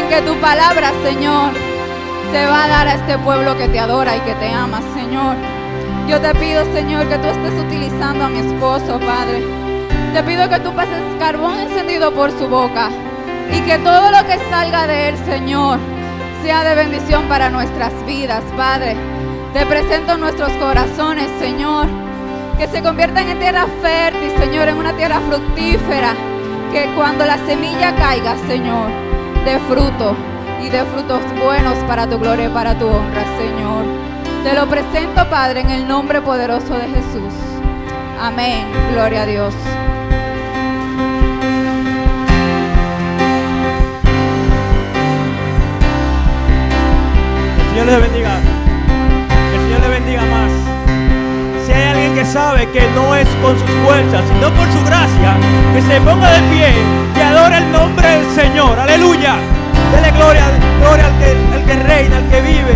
que tu palabra, Señor, se va a dar a este pueblo que te adora y que te ama, Señor. Yo te pido, Señor, que tú estés utilizando a mi esposo, Padre. Te pido que tú pases carbón encendido por su boca y que todo lo que salga de él, Señor, sea de bendición para nuestras vidas, Padre. Te presento nuestros corazones, Señor, que se conviertan en tierra fértil, Señor, en una tierra fructífera, que cuando la semilla caiga, Señor, dé fruto y dé frutos buenos para tu gloria y para tu honra, Señor. Te lo presento, Padre, en el nombre poderoso de Jesús. Amén. Gloria a Dios. El Señor les bendiga. El Señor les bendiga más. Si hay alguien que sabe que no es con sus fuerzas, sino por su gracia, que se ponga de pie y adore el nombre del Señor. Aleluya. Dele gloria al que reina, al que vive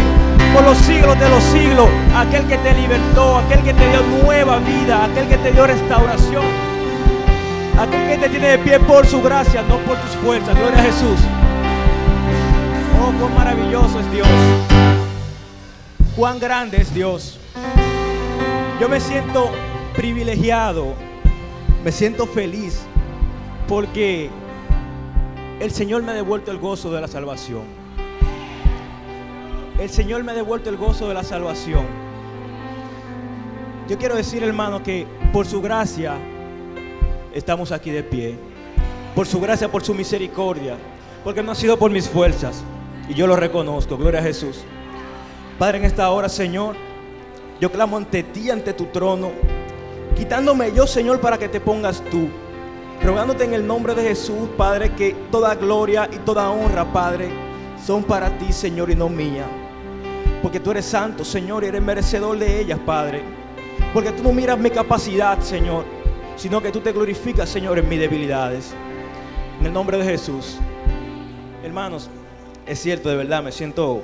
por los siglos de los siglos, aquel que te libertó, aquel que te dio nueva vida, aquel que te dio restauración, aquel que te tiene de pie por su gracia, no por tus fuerzas. Gloria a Jesús. Oh, cuán maravilloso es Dios. Cuán grande es Dios. Yo me siento privilegiado, me siento feliz porque el Señor me ha devuelto el gozo de la salvación. El Señor me ha devuelto el gozo de la salvación. Yo quiero decir, hermano, que por su gracia estamos aquí de pie. Por su gracia, por su misericordia. Porque no ha sido por mis fuerzas. Y yo lo reconozco. Gloria a Jesús. Padre, en esta hora, Señor, yo clamo ante ti, ante tu trono, quitándome yo, Señor, para que te pongas tú. Rogándote en el nombre de Jesús, Padre, que toda gloria y toda honra, Padre, son para ti, Señor, y no mía. Porque tú eres santo, Señor, y eres merecedor de ellas, Padre. Porque tú no miras mi capacidad, Señor, sino que tú te glorificas, Señor, en mis debilidades. En el nombre de Jesús. Hermanos, es cierto, de verdad, me siento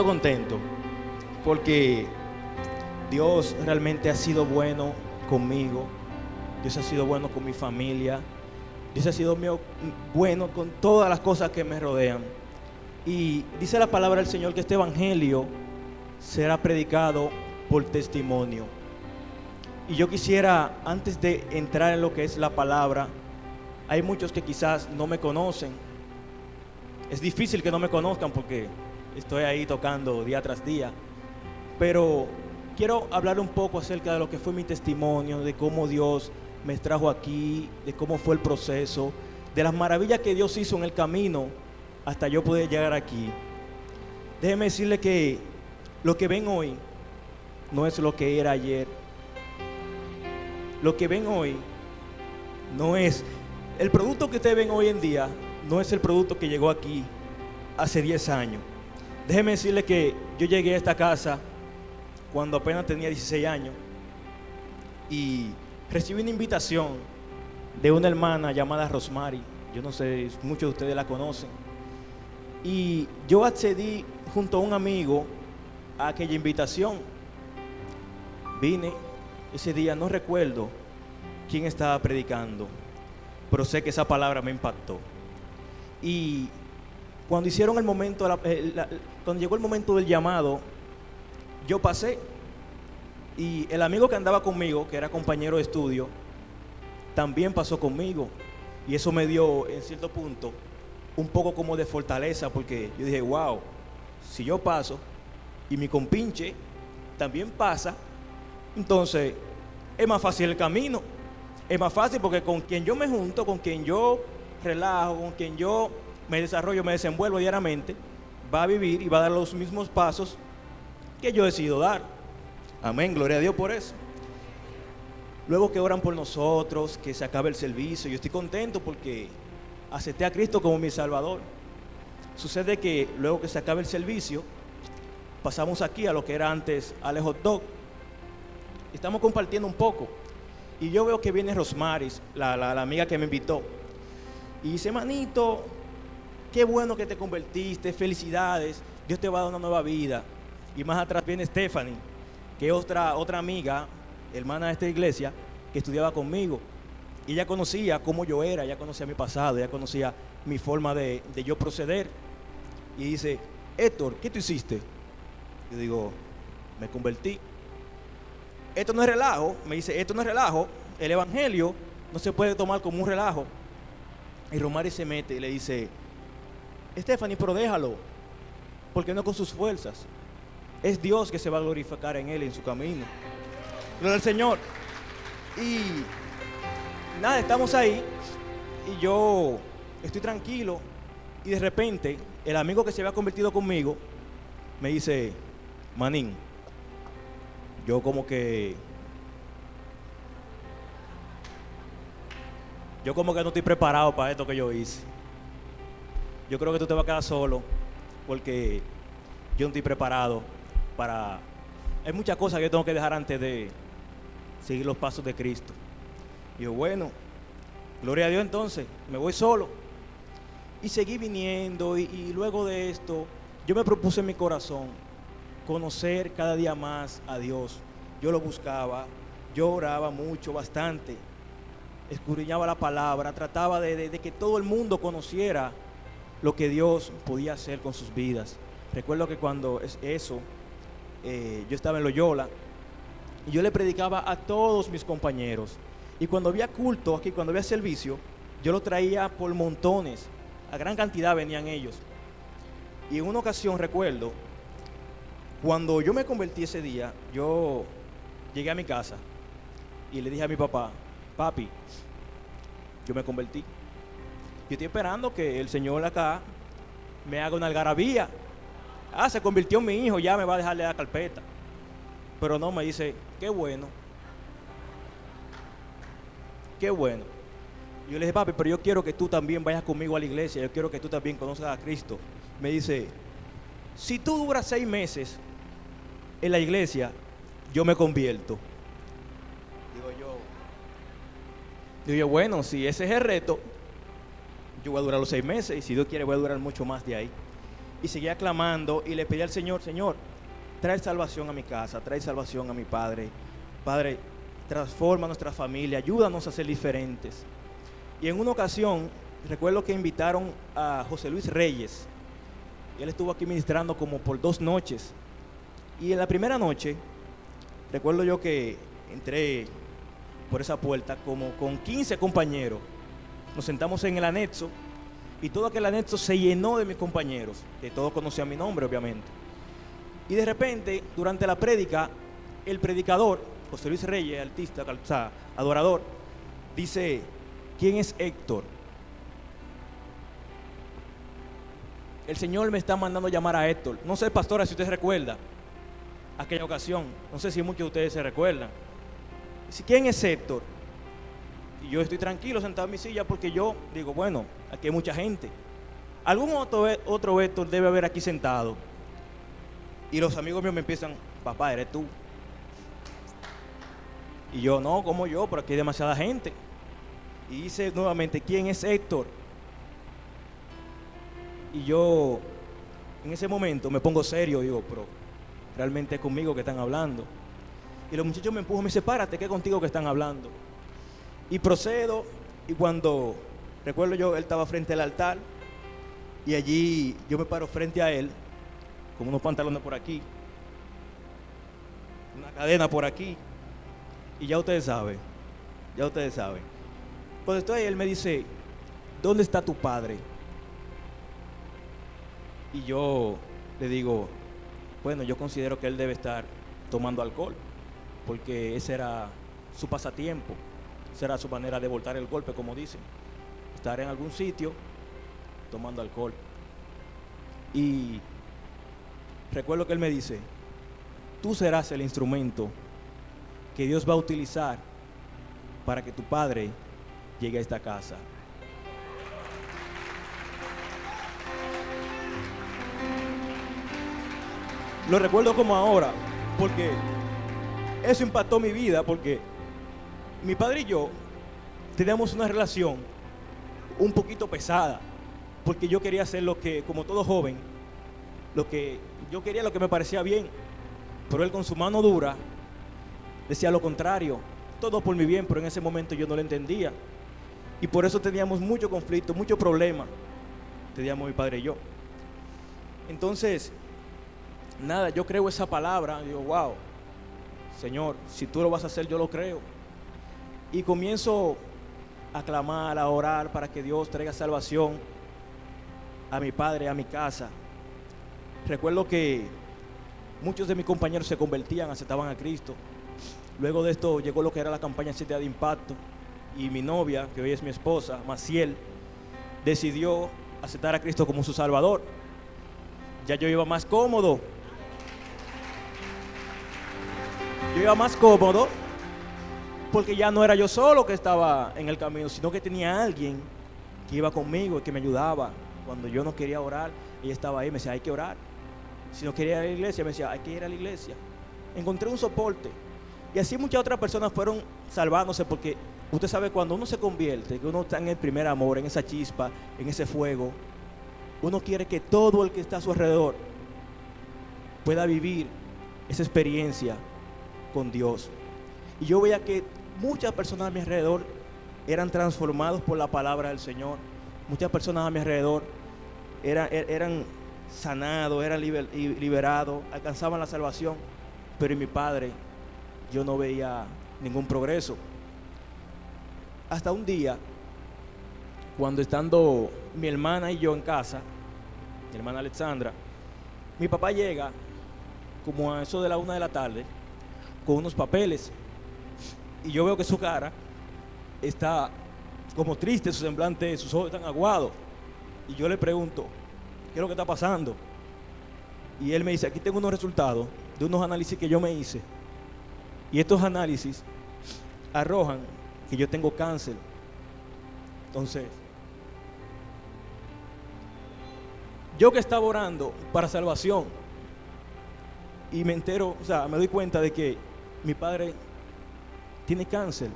contento. Porque Dios realmente ha sido bueno conmigo. Dios ha sido bueno con mi familia. Dios ha sido bueno con todas las cosas que me rodean. Y dice la palabra del Señor que este evangelio será predicado por testimonio. Y yo quisiera, antes de entrar en lo que es la palabra, hay muchos que quizás no me conocen. Es difícil que no me conozcan porque estoy ahí tocando día tras día. Pero quiero hablar un poco acerca de lo que fue mi testimonio, de cómo Dios me trajo aquí, de cómo fue el proceso, de las maravillas que Dios hizo en el camino hasta yo poder llegar aquí. Déjeme decirle que lo que ven hoy no es lo que era ayer. Lo que ven hoy no es, el producto que ustedes ven hoy en día no es el producto que llegó aquí hace 10 años. Déjeme decirle que yo llegué a esta casa cuando apenas tenía 16 años y recibí una invitación de una hermana llamada Rosmary. Yo no sé, muchos de ustedes la conocen. Y yo accedí junto a un amigo a aquella invitación. Vine ese día, no recuerdo quién estaba predicando, pero sé que esa palabra me impactó. Y cuando hicieron el momento, cuando llegó el momento del llamado, yo pasé. Y el amigo que andaba conmigo, que era compañero de estudio, también pasó conmigo. Y eso me dio, en cierto punto, un poco como de fortaleza, porque yo dije, wow, si yo paso y mi compinche también pasa, entonces es más fácil el camino. Es más fácil porque con quien yo me junto, con quien yo relajo, con quien yo me desarrollo, me desenvuelvo diariamente, va a vivir y va a dar los mismos pasos que yo decido dar. Amén, gloria a Dios por eso. Luego que oran por nosotros, que se acabe el servicio, yo estoy contento porque acepté a Cristo como mi Salvador. Sucede que luego que se acabe el servicio, pasamos aquí a lo que era antes Ale Hot Dog. Estamos compartiendo un poco. Y yo veo que viene Rosmary, la amiga que me invitó. Y dice, manito, qué bueno que te convertiste, felicidades, Dios te va a dar una nueva vida. Y más atrás viene Stephanie, que es otra amiga, hermana de esta iglesia, que estudiaba conmigo. Y ella conocía cómo yo era, ella conocía mi pasado, ella conocía mi forma de yo proceder. Y dice, Héctor, ¿qué tú hiciste? Yo digo, me convertí. Esto no es relajo, me dice, esto no es relajo, el evangelio no se puede tomar como un relajo. Y Romari se mete y le dice, Stephanie, pero déjalo, porque no con sus fuerzas. Es Dios que se va a glorificar en él, en su camino. Gloria al Señor. Y nada, estamos ahí y yo estoy tranquilo y de repente el amigo que se había convertido conmigo me dice, Manín, yo como que no estoy preparado para esto que yo hice. Yo creo que tú te vas a quedar solo porque yo no estoy preparado para... Hay muchas cosas que yo tengo que dejar antes de seguir los pasos de Cristo. Y yo, bueno, gloria a Dios, entonces, me voy solo. Y seguí viniendo y luego de esto, yo me propuse en mi corazón conocer cada día más a Dios. Yo lo buscaba, yo oraba mucho, bastante. Escudriñaba la palabra, trataba de que todo el mundo conociera lo que Dios podía hacer con sus vidas. Recuerdo que cuando yo estaba en Loyola y yo le predicaba a todos mis compañeros. Y cuando había culto aquí, cuando había servicio, yo lo traía por montones, a gran cantidad venían ellos. Y en una ocasión recuerdo, cuando yo me convertí ese día, yo llegué a mi casa y le dije a mi papá, papi, yo me convertí. Yo estoy esperando que el Señor acá me haga una algarabía. Se convirtió en mi hijo, ya me va a dejarle la carpeta. Pero no, me dice, qué bueno. Qué bueno. Y yo le dije, papi, pero yo quiero que tú también vayas conmigo a la iglesia. Yo quiero que tú también conozcas a Cristo. Me dice, si tú duras 6 meses en la iglesia, yo me convierto. Digo yo, bueno, si ese es el reto, yo voy a durar los 6 meses y si Dios quiere voy a durar mucho más de ahí. Y seguía clamando y le pedí al Señor, Señor, trae salvación a mi casa, trae salvación a mi padre. Padre, transforma nuestra familia, ayúdanos a ser diferentes. Y en una ocasión, recuerdo que invitaron a José Luis Reyes. Y él estuvo aquí ministrando como por 2 noches. Y en la primera noche, recuerdo yo que entré por esa puerta como con 15 compañeros. Nos sentamos en el anexo y todo aquel anexo se llenó de mis compañeros, que todos conocían mi nombre, obviamente. Y de repente, durante la prédica, el predicador, José Luis Reyes, artista, o sea, adorador, dice, ¿quién es Héctor? El Señor me está mandando llamar a Héctor. No sé, pastora, si usted recuerda aquella ocasión. No sé si muchos de ustedes se recuerdan. Dice, ¿quién es Héctor? Y yo estoy tranquilo sentado en mi silla porque yo digo, bueno, aquí hay mucha gente. Algún otro Héctor debe haber aquí sentado. Y los amigos míos me empiezan, papá, eres tú. Y yo, no, como yo, pero aquí hay demasiada gente. Y dice nuevamente, ¿quién es Héctor? Y yo, en ese momento, me pongo serio, digo, pero realmente es conmigo que están hablando. Y los muchachos me empujan, me dicen, párate, que es contigo que están hablando. Y procedo, y cuando, recuerdo yo, él estaba frente al altar, y allí yo me paro frente a él, con unos pantalones por aquí, una cadena por aquí, y ya ustedes saben. Cuando estoy ahí, él me dice, ¿dónde está tu padre? Y yo le digo, bueno, yo considero que él debe estar tomando alcohol, porque ese era su pasatiempo, esa era su manera de voltar el golpe, como dicen, estar en algún sitio tomando alcohol. Y recuerdo que él me dice, tú serás el instrumento que Dios va a utilizar para que tu padre llegue a esta casa. Lo recuerdo como ahora, porque eso impactó mi vida, porque mi padre y yo teníamos una relación un poquito pesada, porque yo quería hacer lo que, como todo joven, lo que yo quería, lo que me parecía bien, pero él con su mano dura decía lo contrario, todo por mi bien, pero en ese momento yo no lo entendía, y por eso teníamos mucho conflicto, mucho problema. teníamos mi padre y yo. Entonces, nada, yo creo esa palabra, digo, wow, Señor, si tú lo vas a hacer, yo lo creo. Y comienzo a clamar, a orar para que Dios traiga salvación a mi padre, a mi casa. Recuerdo que muchos de mis compañeros se convertían, aceptaban a Cristo. Luego de esto llegó lo que era la campaña 7 días de impacto, y mi novia, que hoy es mi esposa, Maciel, decidió aceptar a Cristo como su Salvador. Ya yo iba más cómodo. Porque ya no era yo solo que estaba en el camino, sino que tenía alguien que iba conmigo, que me ayudaba. Cuando yo no quería orar, ella estaba ahí, me decía, hay que orar. Si no quería ir a la iglesia, me decía, hay que ir a la iglesia. Encontré un soporte. Y así muchas otras personas fueron salvándose, porque usted sabe, cuando uno se convierte, que uno está en el primer amor, en esa chispa, en ese fuego, uno quiere que todo el que está a su alrededor pueda vivir esa experiencia con Dios. Y yo veía que muchas personas a mi alrededor eran transformados por la palabra del Señor. Muchas personas a mi alrededor eran sanados, eran liberados, alcanzaban la salvación. Pero en mi padre yo no veía ningún progreso. Hasta un día, cuando estando mi hermana y yo en casa, mi hermana Alexandra, mi papá llega como a eso de la 1 de la tarde con unos papeles, y yo veo que su cara está como triste, su semblante, sus ojos están aguados, y yo le pregunto, ¿qué es lo que está pasando? Y él me dice, aquí tengo unos resultados de unos análisis que yo me hice, y estos análisis arrojan que yo tengo cáncer. Entonces, yo que estaba orando para salvación, y me entero, o sea, me doy cuenta de que mi padre tiene cáncer.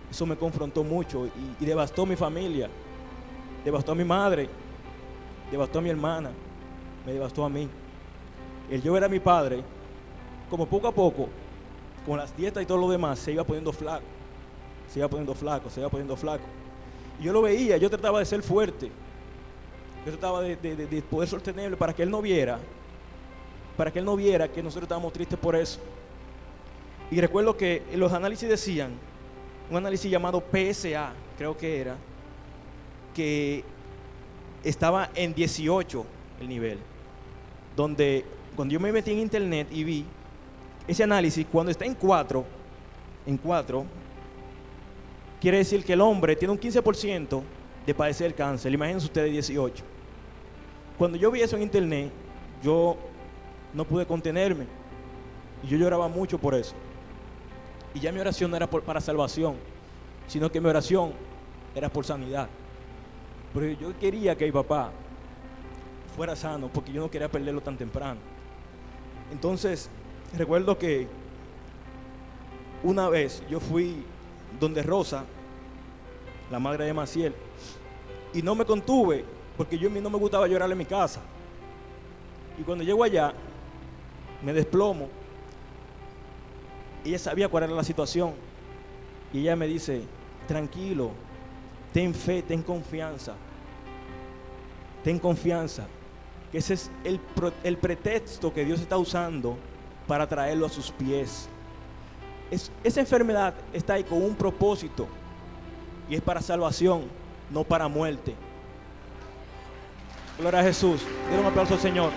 Eso me confrontó mucho y devastó mi familia, devastó a mi madre, devastó a mi hermana, me devastó a mí. El yo ver a mi padre, como poco a poco, con las dietas y todo lo demás, se iba poniendo flaco, se iba poniendo flaco, se iba poniendo flaco. Y yo lo veía, yo trataba de ser fuerte, yo trataba de poder sostenerlo para que él no viera, que nosotros estábamos tristes por eso. Y recuerdo que los análisis decían, un análisis llamado PSA, creo que era, que estaba en 18 el nivel, donde cuando yo me metí en internet y vi ese análisis, cuando está en 4, quiere decir que el hombre tiene un 15% de padecer el cáncer. Imagínense ustedes 18. Cuando yo vi eso en internet, yo no pude contenerme y yo lloraba mucho por eso. Y ya mi oración no era para salvación, sino que mi oración era por sanidad. Porque yo quería que mi papá fuera sano, porque yo no quería perderlo tan temprano. Entonces, recuerdo que una vez yo fui donde Rosa, la madre de Maciel, y no me contuve, porque a mí no me gustaba llorar en mi casa. Y cuando llego allá, me desplomo. Ella sabía cuál era la situación, y ella me dice, tranquilo, ten fe, ten confianza, que ese es el pretexto que Dios está usando para traerlo a sus pies. Esa enfermedad está ahí con un propósito, y es para salvación, no para muerte. Gloria a Jesús. Denle un aplauso al Señor.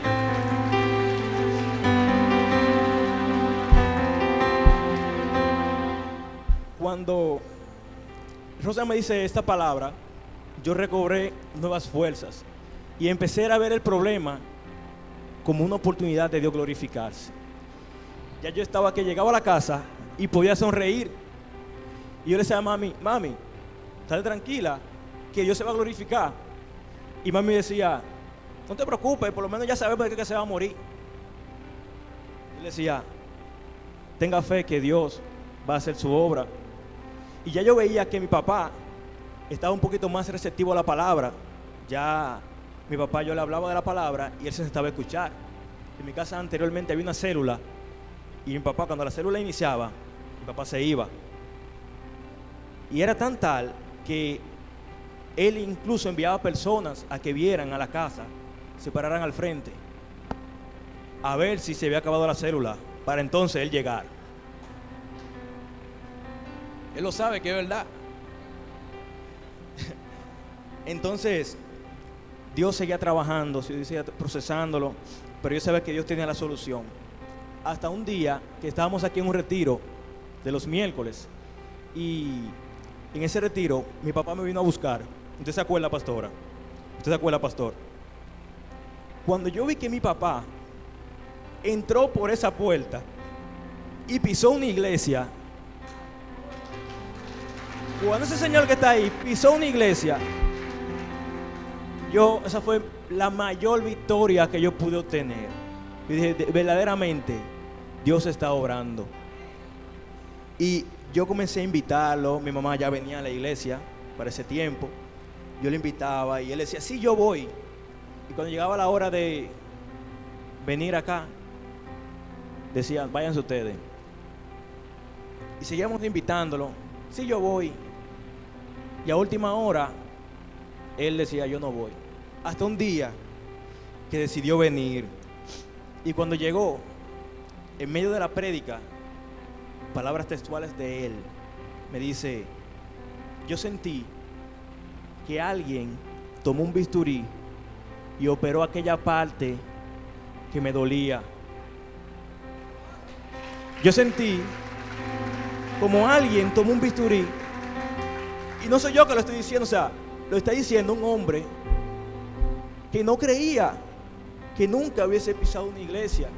Cuando Rosa me dice esta palabra, yo recobré nuevas fuerzas y empecé a ver el problema como una oportunidad de Dios glorificarse. Ya yo estaba que llegaba a la casa y podía sonreír, y yo le decía a mami, estate tranquila, que Dios se va a glorificar. Y mami decía, no te preocupes, por lo menos ya sabemos de qué se va a morir. Yo le decía, tenga fe que Dios va a hacer su obra. Y ya yo veía que mi papá estaba un poquito más receptivo a la palabra. Ya mi papá, yo le hablaba de la palabra y él se sentaba a escuchar. En mi casa anteriormente había una célula, y mi papá, cuando la célula iniciaba, mi papá se iba. Y era tan tal que Él incluso enviaba personas a que vieran a la casa, se pararan al frente, a ver si se había acabado la célula, para entonces él llegar. Él lo sabe que es verdad. Entonces, Dios seguía trabajando, seguía procesándolo, pero yo sabía que Dios tenía la solución. Hasta un día que estábamos aquí en un retiro de los miércoles, y en ese retiro mi papá me vino a buscar. ¿Usted se acuerda, pastora? ¿Usted se acuerda, pastor? Cuando yo vi que mi papá entró por esa puerta y pisó una iglesia, cuando ese señor que está ahí pisó una iglesia, esa fue la mayor victoria que yo pude obtener. Y dije, verdaderamente, Dios está obrando. Y yo comencé a invitarlo. Mi mamá ya venía a la iglesia para ese tiempo. Yo le invitaba y él decía, sí, yo voy. Y cuando llegaba la hora de venir acá, decía, váyanse ustedes. Y seguíamos invitándolo, sí, yo voy. Y a última hora, él decía, yo no voy. Hasta un día que decidió venir. Y cuando llegó, en medio de la prédica, palabras textuales de él, me dice, yo sentí que alguien tomó un bisturí y operó aquella parte que me dolía. Yo sentí como alguien tomó un bisturí, y no soy yo que lo estoy diciendo, o sea, lo está diciendo un hombre que no creía que nunca hubiese pisado una iglesia.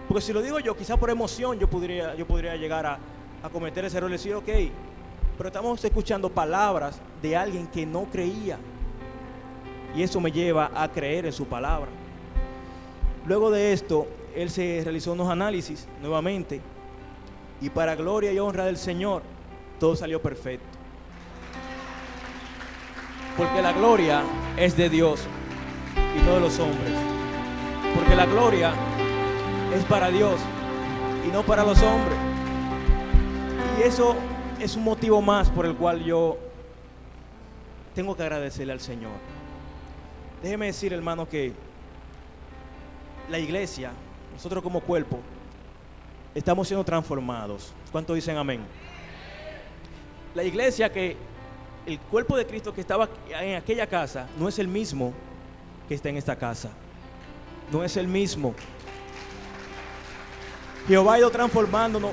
Porque si lo digo yo, quizás por emoción yo podría llegar a cometer ese error y decir, ok, pero estamos escuchando palabras de alguien que no creía, y eso me lleva a creer en su palabra. Luego de esto, él se realizó unos análisis nuevamente, y para gloria y honra del Señor, todo salió perfecto. Porque la gloria es de Dios y no de los hombres. Porque la gloria es para Dios y no para los hombres. Y eso es un motivo más por el cual yo tengo que agradecerle al Señor. Déjeme decir, hermano, que la iglesia, nosotros como cuerpo, estamos siendo transformados. ¿Cuántos dicen amén? La iglesia, que el cuerpo de Cristo que estaba en aquella casa no es el mismo que está en esta casa. No es el mismo. Jehová ha ido transformándonos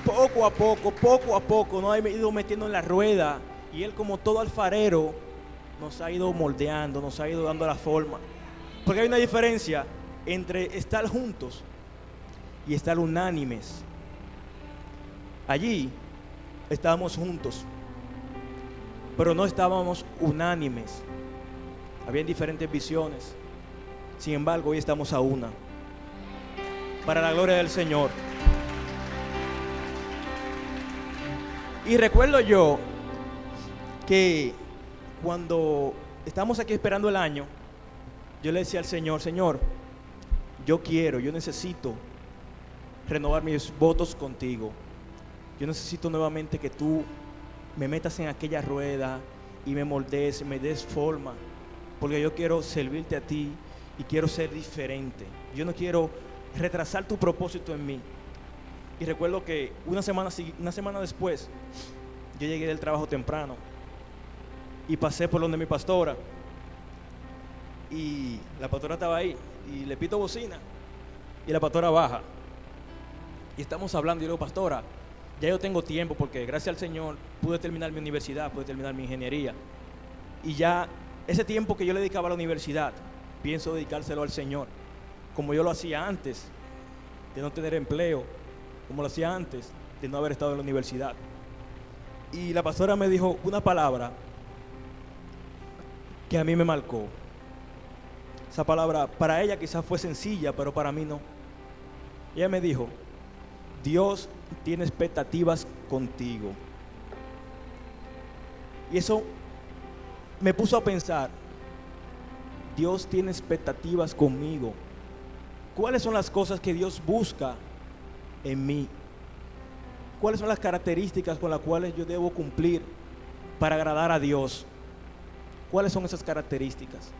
poco a poco, nos ha ido metiendo en la rueda, y Él, como todo alfarero, nos ha ido moldeando, nos ha ido dando la forma. Porque hay una diferencia entre estar juntos y estar unánimes. Allí estábamos juntos, pero no estábamos unánimes. Habían diferentes visiones. Sin embargo, hoy estamos a una, para la gloria del Señor. Y recuerdo yo que cuando estamos aquí esperando el año, yo le decía al Señor, Señor, yo necesito renovar mis votos contigo. Yo necesito nuevamente que tú me metas en aquella rueda y me moldees, me des forma, porque yo quiero servirte a ti y quiero ser diferente. Yo no quiero retrasar tu propósito en mí. Y recuerdo que una semana después, yo llegué del trabajo temprano y pasé por donde mi pastora, y la pastora estaba ahí, y le pito bocina y la pastora baja, y estamos hablando. Y yo le digo, pastora, ya yo tengo tiempo, porque gracias al Señor pude terminar mi universidad, pude terminar mi ingeniería, y ya ese tiempo que yo le dedicaba a la universidad, pienso dedicárselo al Señor, como yo lo hacía antes de no tener empleo, como lo hacía antes de no haber estado en la universidad. Y la pastora me dijo una palabra que a mí me marcó. Esa palabra para ella quizás fue sencilla, pero para mí no. Ella me dijo, Dios tiene expectativas contigo. Y eso me puso a pensar, Dios tiene expectativas conmigo. ¿Cuáles son las cosas que Dios busca en mí? ¿Cuáles son las características con las cuales yo debo cumplir para agradar a Dios. ¿Cuáles son esas características?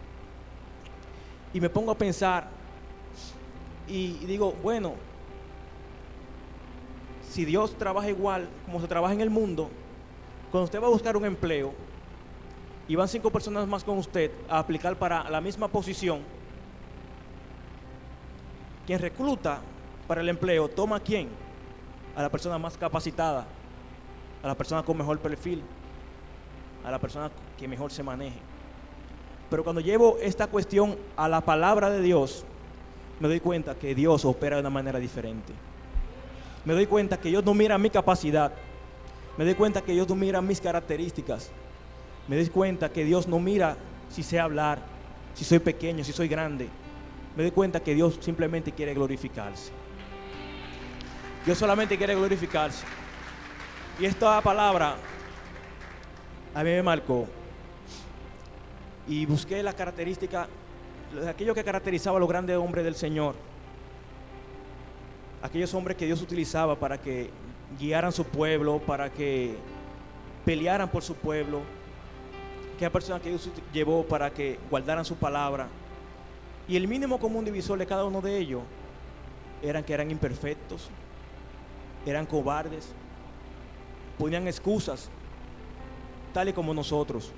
Y me pongo a pensar y digo, bueno, si Dios trabaja igual como se trabaja en el mundo, cuando usted va a buscar un empleo y van 5 personas más con usted a aplicar para la misma posición, quien recluta para el empleo toma a quién, a la persona más capacitada, a la persona con mejor perfil, a la persona que mejor se maneje. Pero cuando llevo esta cuestión a la palabra de Dios, me doy cuenta que Dios opera de una manera diferente. Me doy cuenta que Dios no mira mi capacidad, me doy cuenta que Dios no mira mis características, me doy cuenta que Dios no mira si sé hablar, si soy pequeño, si soy grande. Me doy cuenta que Dios simplemente quiere glorificarse. Dios solamente quiere glorificarse. Y esta palabra a mí me marcó. Y busqué la característica de aquello que caracterizaba a los grandes hombres del Señor. Aquellos hombres que Dios utilizaba para que guiaran su pueblo, para que pelearan por su pueblo. Aquellas personas que Dios llevó para que guardaran su palabra. Y el mínimo común divisor de cada uno de ellos eran que eran imperfectos, eran cobardes, ponían excusas, tal y como nosotros.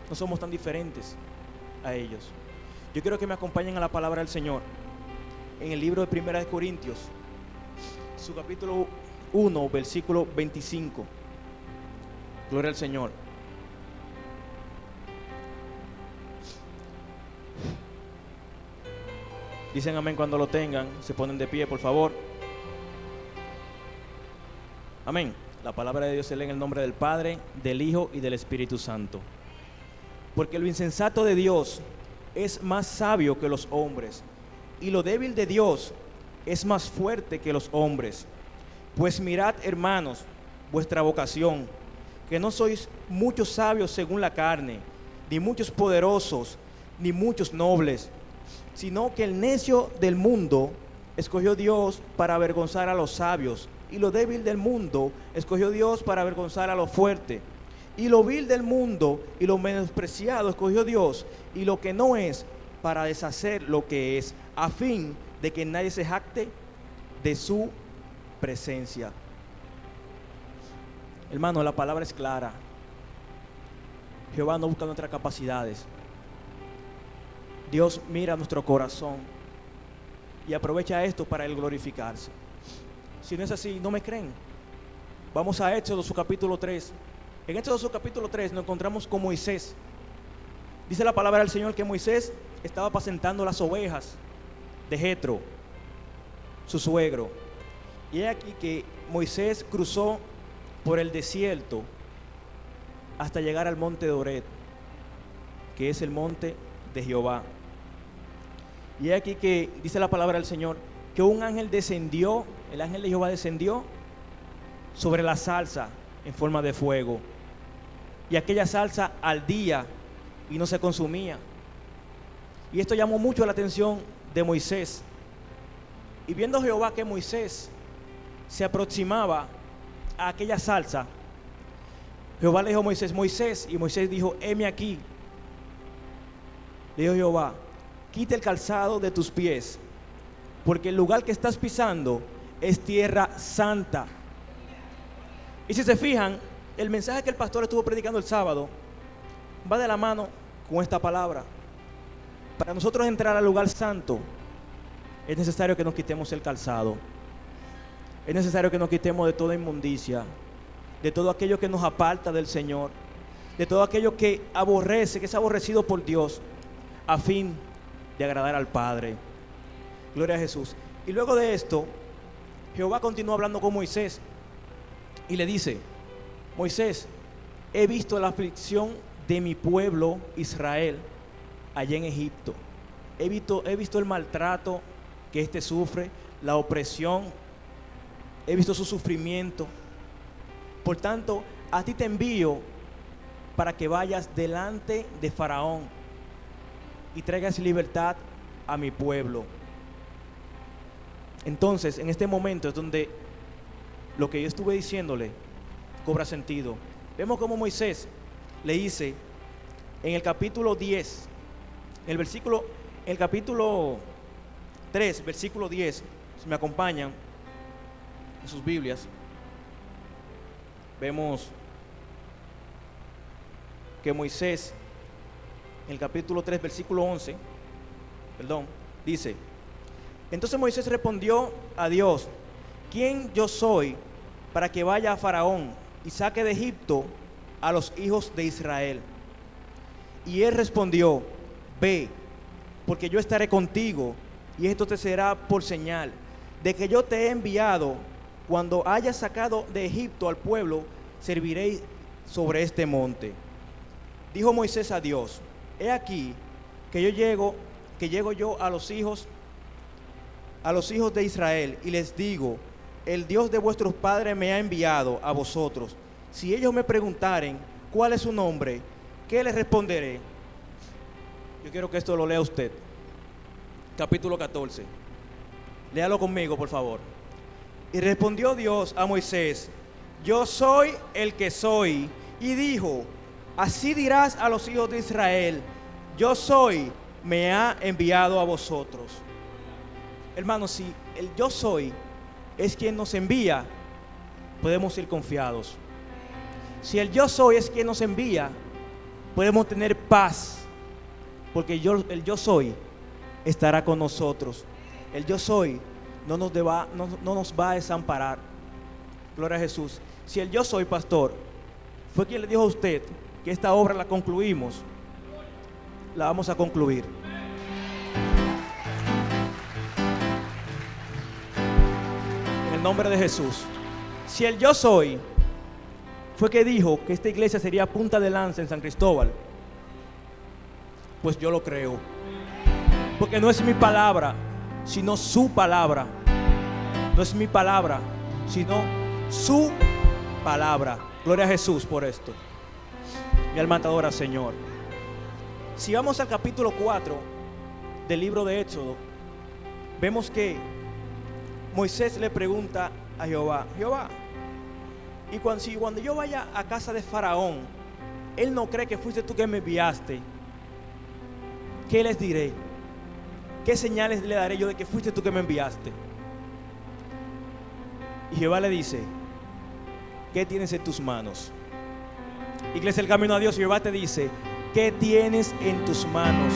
No somos tan diferentes a ellos. Yo quiero que me acompañen a la palabra del Señor en el libro de 1 de Corintios, su capítulo 1, versículo 25. Gloria al Señor. Dicen amén cuando lo tengan. Se ponen de pie, por favor. Amén. La palabra de Dios se lee en el nombre del Padre, del Hijo y del Espíritu Santo. Porque lo insensato de Dios es más sabio que los hombres, y lo débil de Dios es más fuerte que los hombres. Pues mirad, hermanos, vuestra vocación, que no sois muchos sabios según la carne, ni muchos poderosos, ni muchos nobles, sino que el necio del mundo escogió Dios para avergonzar a los sabios, y lo débil del mundo escogió Dios para avergonzar a lo fuerte, y lo vil del mundo y lo menospreciado escogió Dios, y lo que no es, para deshacer lo que es, a fin de que nadie se jacte de su presencia. Hermano, la palabra es clara. Jehová no busca nuestras capacidades. Dios mira nuestro corazón y aprovecha esto para Él glorificarse. Si no es así, no me creen. Vamos a Éxodo, su capítulo 3. En Éxodo, su capítulo 3, nos encontramos con Moisés. Dice la palabra del Señor que Moisés estaba apacentando las ovejas de Jetro, su suegro. Y es aquí que Moisés cruzó por el desierto hasta llegar al monte de Horeb, que es el monte de Jehová. Y es aquí que dice la palabra del Señor que un ángel descendió, el ángel de Jehová descendió sobre la zarza en forma de fuego, y aquella zarza ardía y no se consumía. Y esto llamó mucho la atención de Moisés. Y viendo Jehová que Moisés se aproximaba a aquella zarza, Jehová le dijo a Moisés: Moisés, y Moisés dijo: heme aquí. Le dijo Jehová: quita el calzado de tus pies, porque el lugar que estás pisando es tierra santa. Y si se fijan, el mensaje que el pastor estuvo predicando el sábado va de la mano con esta palabra. Para nosotros entrar al lugar santo es necesario que nos quitemos el calzado. Es necesario que nos quitemos de toda inmundicia, de todo aquello que nos aparta del Señor, de todo aquello que aborrece, que es aborrecido por Dios, a fin de agradar al Padre. Gloria a Jesús. Y luego de esto, Jehová continúa hablando con Moisés y le dice: Moisés, he visto la aflicción de mi pueblo Israel allá en Egipto. He visto el maltrato que éste sufre, la opresión. He visto su sufrimiento. Por tanto, a ti te envío para que vayas delante de Faraón y traigas libertad a mi pueblo. Entonces, en este momento es donde lo que yo estuve diciéndole cobra sentido. vemos cómo Moisés le dice en el capítulo 10, en el capítulo 3, versículo 10, si me acompañan en sus Biblias, vemos que Moisés, en el capítulo 3, versículo 11, dice: entonces Moisés respondió a Dios: ¿quién yo soy para que vaya a Faraón y saque de Egipto a los hijos de Israel? Y él respondió: ve, porque yo estaré contigo, y esto te será por señal de que yo te he enviado. Cuando hayas sacado de Egipto al pueblo, serviréis sobre este monte. Dijo Moisés a Dios: he aquí que llego yo a los hijos de Israel, y les digo: el Dios de vuestros padres me ha enviado a vosotros. Si ellos me preguntaren cuál es su nombre, ¿qué les responderé? Yo quiero que esto lo lea usted. Capítulo 14. Léalo conmigo, por favor. Y respondió Dios a Moisés: yo soy el que soy. Y dijo: así dirás a los hijos de Israel: yo soy, me ha enviado a vosotros. Hermanos, si el yo soy es quien nos envía, podemos ir confiados. Si el yo soy es quien nos envía, podemos tener paz, porque el yo soy estará con nosotros. El yo soy no nos va a desamparar. Gloria a Jesús. Si el yo soy, pastor, fue quien le dijo a usted que esta obra la concluimos, la vamos a concluir. En el nombre de Jesús. Si el yo soy fue que dijo que esta iglesia sería punta de lanza en San Cristóbal, pues yo lo creo. Porque no es mi palabra, sino su palabra. No es mi palabra, sino su palabra. Gloria a Jesús por esto. Mi alma te adora, Señor. Si vamos al capítulo 4 del libro de Éxodo, vemos que Moisés le pregunta a Jehová: Jehová, y cuando yo vaya a casa de Faraón, él no cree que fuiste tú que me enviaste, ¿qué les diré? ¿Qué señales le daré yo de que fuiste tú que me enviaste? Y Jehová le dice: ¿qué tienes en tus manos? Iglesia del Camino a Dios, Jehová te dice: ¿qué tienes en tus manos?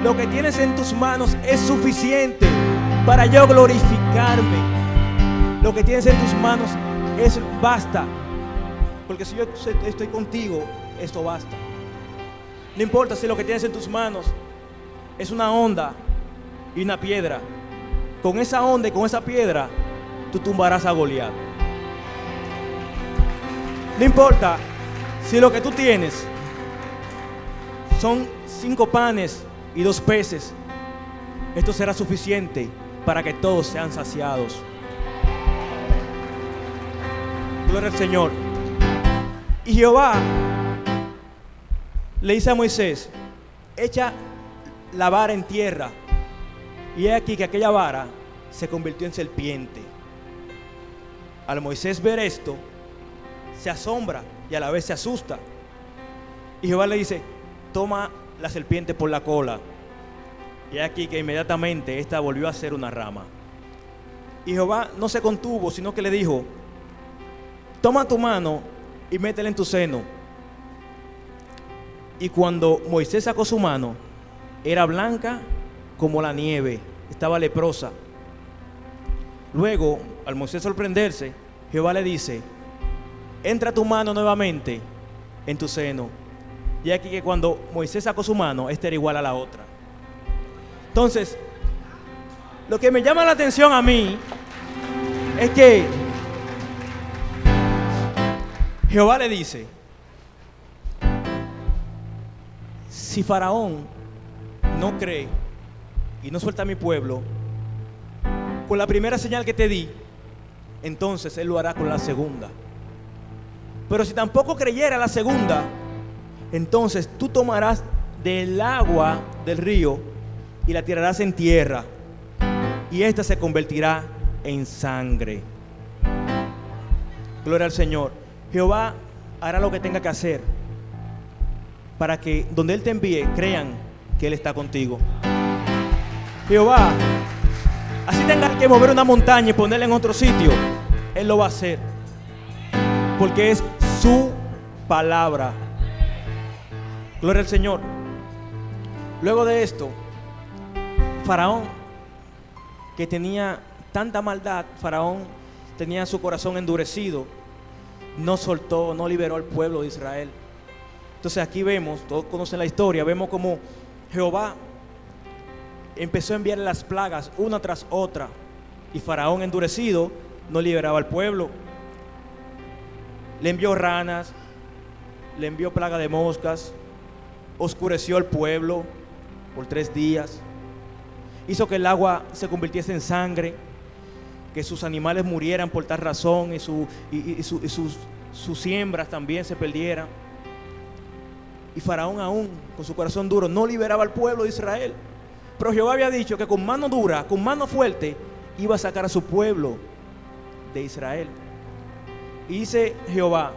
Lo que tienes en tus manos es suficiente para yo glorificarme. Lo que tienes en tus manos basta. Porque si yo estoy contigo, esto basta. No importa si lo que tienes en tus manos es una honda y una piedra. Con esa honda y con esa piedra tú tumbarás a Goliat. No importa si lo que tú tienes son 5 panes y 2 peces. Esto será suficiente para que todos sean saciados. Gloria al Señor. Y Jehová le dice a Moisés: echa la vara en tierra. Y he aquí que aquella vara se convirtió en serpiente. Al Moisés ver esto, se asombra y a la vez se asusta. Y Jehová le dice: toma la serpiente por la cola. Y he aquí que inmediatamente esta volvió a ser una rama. Y Jehová no se contuvo, sino que le dijo: toma tu mano y métela en tu seno. Y cuando Moisés sacó su mano, era blanca como la nieve, estaba leprosa. Luego, al Moisés sorprenderse, Jehová le dice: entra tu mano nuevamente en tu seno. Y aquí que cuando Moisés sacó su mano, esta era igual a la otra. Entonces, lo que me llama la atención a mí es que Jehová le dice: si Faraón no cree y no suelta a mi pueblo con la primera señal que te di, entonces él lo hará con la segunda. Pero si tampoco creyera la segunda, entonces tú tomarás del agua del río y la tirarás en tierra, y esta se convertirá en sangre. Gloria al Señor. Jehová hará lo que tenga que hacer para que donde Él te envíe crean que Él está contigo. Jehová, así tenga que mover una montaña y ponerla en otro sitio, Él lo va a hacer, porque es su palabra. Gloria al Señor. Luego de esto, Faraón, que tenía tanta maldad, Faraón tenía su corazón endurecido, no soltó, no liberó al pueblo de Israel. Entonces aquí vemos, todos conocen la historia, vemos como Jehová empezó a enviar las plagas una tras otra, y Faraón endurecido no liberaba al pueblo. Le envió ranas, le envió plaga de moscas, oscureció el pueblo por 3 días, hizo que el agua se convirtiese en sangre, que sus animales murieran por tal razón, y sus siembras también se perdieran. Y Faraón, aún con su corazón duro, no liberaba al pueblo de Israel. Pero Jehová había dicho que con mano dura, con mano fuerte, iba a sacar a su pueblo de Israel. Y dice Jehová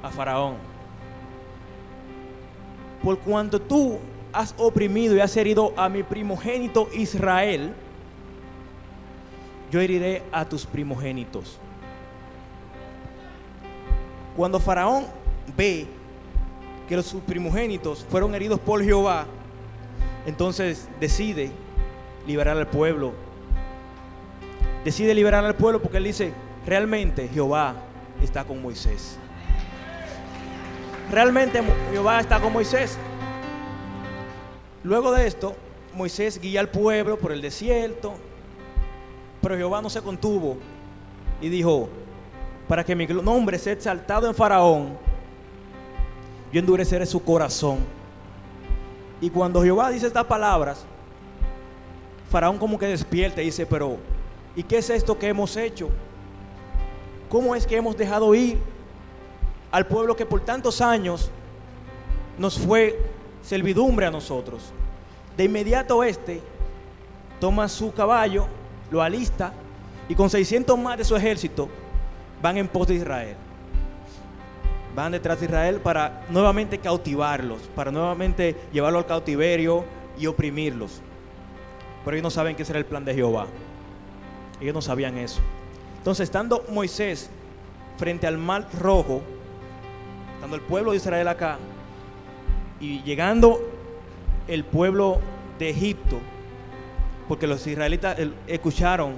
a Faraón: por cuanto tú has oprimido y has herido a mi primogénito Israel, yo heriré a tus primogénitos. Cuando Faraón ve que sus primogénitos fueron heridos por Jehová, entonces decide liberar al pueblo. Decide liberar al pueblo porque él dice: realmente Jehová está con Moisés. Realmente Jehová está con Moisés. Luego de esto, Moisés guía al pueblo por el desierto, pero Jehová no se contuvo y dijo: para que mi nombre sea exaltado en Faraón, yo endureceré su corazón. Y cuando Jehová dice estas palabras, Faraón como que despierta y dice: pero ¿y qué es esto que hemos hecho? ¿Cómo es que hemos dejado ir al pueblo que por tantos años nos fue servidumbre a nosotros? De inmediato toma su caballo, lo alista, y con 600 más de su ejército van en pos de Israel. Van detrás de Israel para nuevamente cautivarlos, para nuevamente llevarlos al cautiverio y oprimirlos. Pero ellos no saben que ese era el plan de Jehová. Ellos no sabían eso. Entonces, estando Moisés frente al mar rojo, estando el pueblo de Israel acá, y llegando el pueblo de Egipto, porque los israelitas escucharon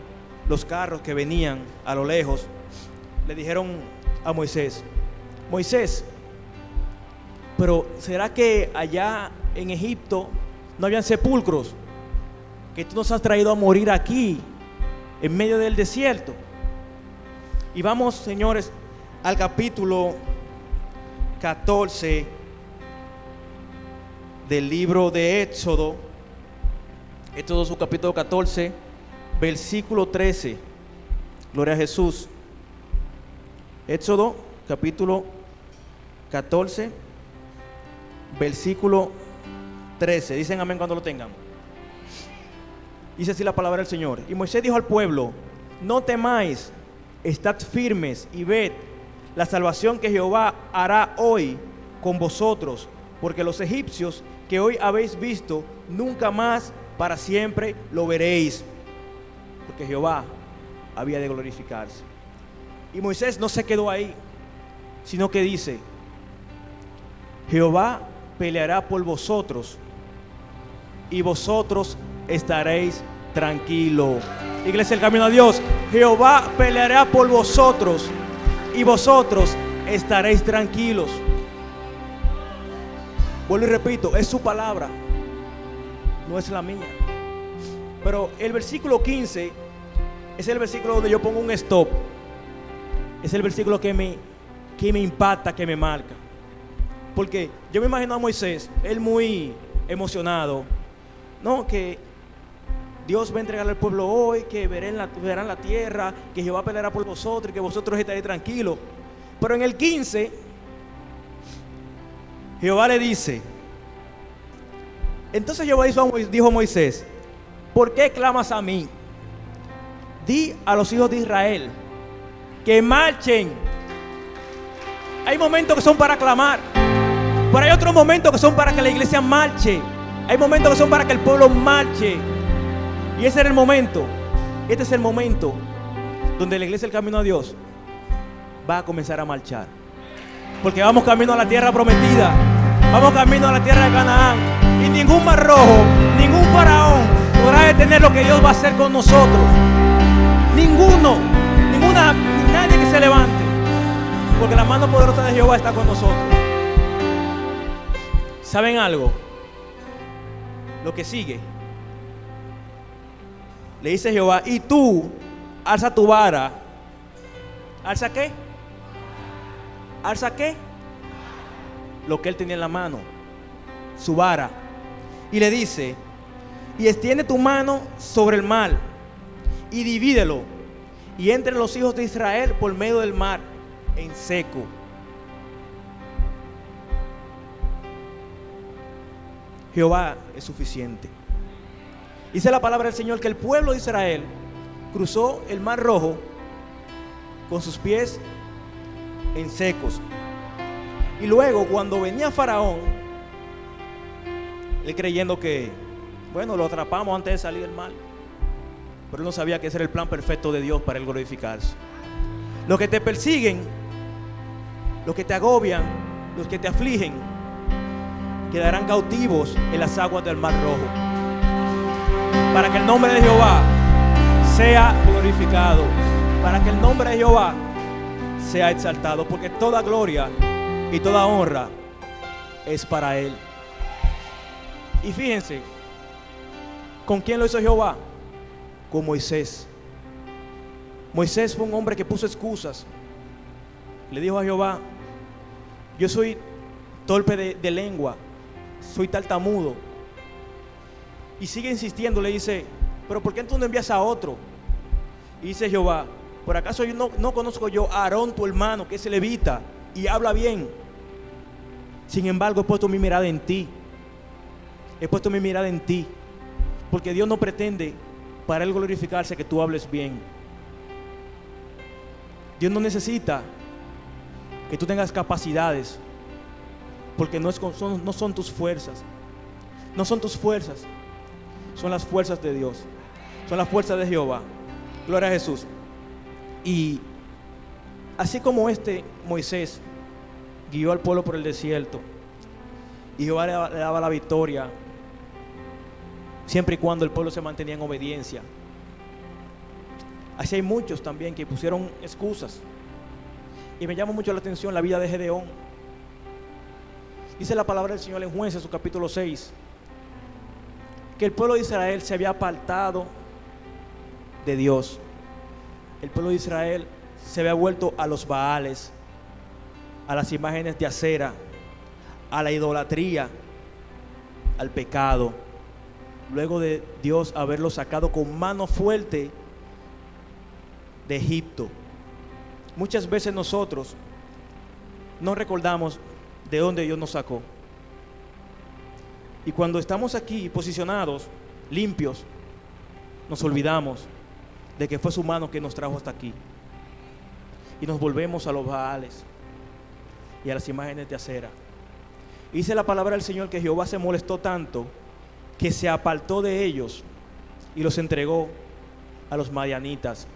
los carros que venían a lo lejos, le dijeron a Moisés: Moisés, pero ¿será que allá en Egipto no habían sepulcros que tú nos has traído a morir aquí en medio del desierto? Y vamos, señores, al capítulo 14 del libro de Éxodo. Éxodo, su capítulo 14, versículo 13. Gloria a Jesús. Éxodo, capítulo 14, versículo 13. Dicen amén cuando lo tengan. Dice así la palabra del Señor: y Moisés dijo al pueblo: no temáis, estad firmes y ved la salvación que Jehová hará hoy con vosotros, porque los egipcios que hoy habéis visto, nunca más para siempre lo veréis. Porque Jehová había de glorificarse. Y Moisés no se quedó ahí, sino que dice: Jehová peleará por vosotros y vosotros estaréis tranquilos. Iglesia del Camino a Dios, Jehová peleará por vosotros y vosotros estaréis tranquilos. Vuelvo y repito, es su palabra, no es la mía. Pero el versículo 15 es el versículo donde yo pongo un stop. Es el versículo que me impacta, que me marca. Porque yo me imagino a Moisés, él muy emocionado, no, que Dios va a entregarle al pueblo hoy, que verán la tierra, que Jehová peleará por vosotros y que vosotros estaréis tranquilos. Pero en el 15, Jehová le dice: entonces Jehová dijo a Moisés: ¿por qué clamas a mí? Di a los hijos de Israel que marchen Hay momentos que son para clamar, pero hay otros momentos que son para que la iglesia marche. Hay momentos que son para que el pueblo marche. Y ese era el momento. Este es el momento donde la iglesia del Camino a Dios va a comenzar a marchar. Porque vamos camino a la tierra prometida. Vamos camino a la tierra de Canaán. Y ningún mar rojo, ningún faraón podrá detener lo que Dios va a hacer con nosotros. Ninguno, nadie que se levante. Porque la mano poderosa de Jehová está con nosotros. ¿Saben algo? Lo que sigue. Le dice Jehová, y tú, alza tu vara. ¿Alza qué? ¿Alza qué? Lo que él tenía en la mano, su vara. Y le dice, y extiende tu mano sobre el mar, y divídelo, y entren los hijos de Israel por medio del mar, en seco. Jehová es suficiente. Dice la palabra del Señor que el pueblo de Israel cruzó el mar rojo con sus pies en secos. Y luego cuando venía Faraón, él creyendo que, bueno, lo atrapamos antes de salir del mar, pero él no sabía que ese era el plan perfecto de Dios para él glorificarse. Los que te persiguen, los que te agobian, los que te afligen, quedarán cautivos en las aguas del mar rojo, para que el nombre de Jehová sea glorificado, para que el nombre de Jehová sea exaltado, porque toda gloria y toda honra es para Él. Y fíjense, ¿con quién lo hizo Jehová? Con Moisés. Moisés fue un hombre que puso excusas. Le dijo a Jehová, yo soy torpe de lengua, soy tartamudo. Y sigue insistiendo, le dice, pero ¿por qué tú no envías a otro? Y dice Jehová, ¿por acaso yo no conozco yo a Aarón tu hermano, que es levita y habla bien? Sin embargo he puesto mi mirada en ti. He puesto mi mirada en ti, porque Dios no pretende para Él glorificarse que tú hables bien. Dios no necesita que tú tengas capacidades, porque no son tus fuerzas. No son tus fuerzas, son las fuerzas de Dios, son las fuerzas de Jehová. Gloria a Jesús. Y así como Moisés guió al pueblo por el desierto y Jehová le daba la victoria siempre y cuando el pueblo se mantenía en obediencia, así hay muchos también que pusieron excusas. Y me llama mucho la atención la vida de Gedeón. Dice la palabra del Señor en Jueces, su capítulo 6, que el pueblo de Israel se había apartado de Dios. El pueblo de Israel se había vuelto a los Baales, a las imágenes de acera, a la idolatría, al pecado. Luego de Dios haberlo sacado con mano fuerte de Egipto. Muchas veces nosotros no recordamos de dónde Dios nos sacó. Y cuando estamos aquí posicionados, limpios, nos olvidamos de que fue su mano que nos trajo hasta aquí. Y nos volvemos a los Baales y a las imágenes de acera. Y dice la palabra del Señor que Jehová se molestó tanto que se apartó de ellos y los entregó a los madianitas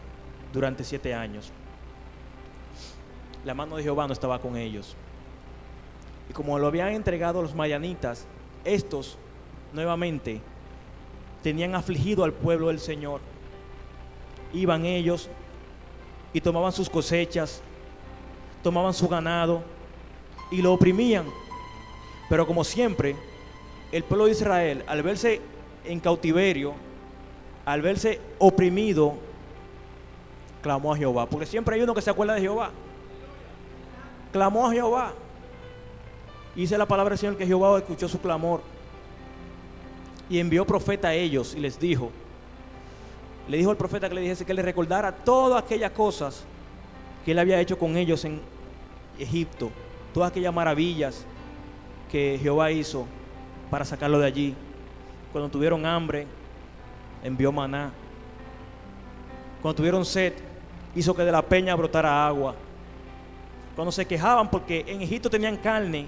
durante 7 años. La mano de Jehová no estaba con ellos. Y como lo habían entregado a los madianitas, estos nuevamente tenían afligido al pueblo del Señor. Iban ellos y tomaban sus cosechas, tomaban su ganado y lo oprimían. Pero como siempre, el pueblo de Israel, al verse en cautiverio, al verse oprimido, clamó a Jehová. Porque siempre hay uno que se acuerda de Jehová. Clamó a Jehová. Y dice la palabra del Señor que Jehová escuchó su clamor y envió profeta a ellos y les dijo, le dijo al profeta que le dijese que le recordara todas aquellas cosas que él había hecho con ellos en Egipto, todas aquellas maravillas que Jehová hizo para sacarlo de allí. Cuando tuvieron hambre, envió maná. Cuando tuvieron sed, hizo que de la peña brotara agua. cuando se quejaban porque en Egipto tenían carne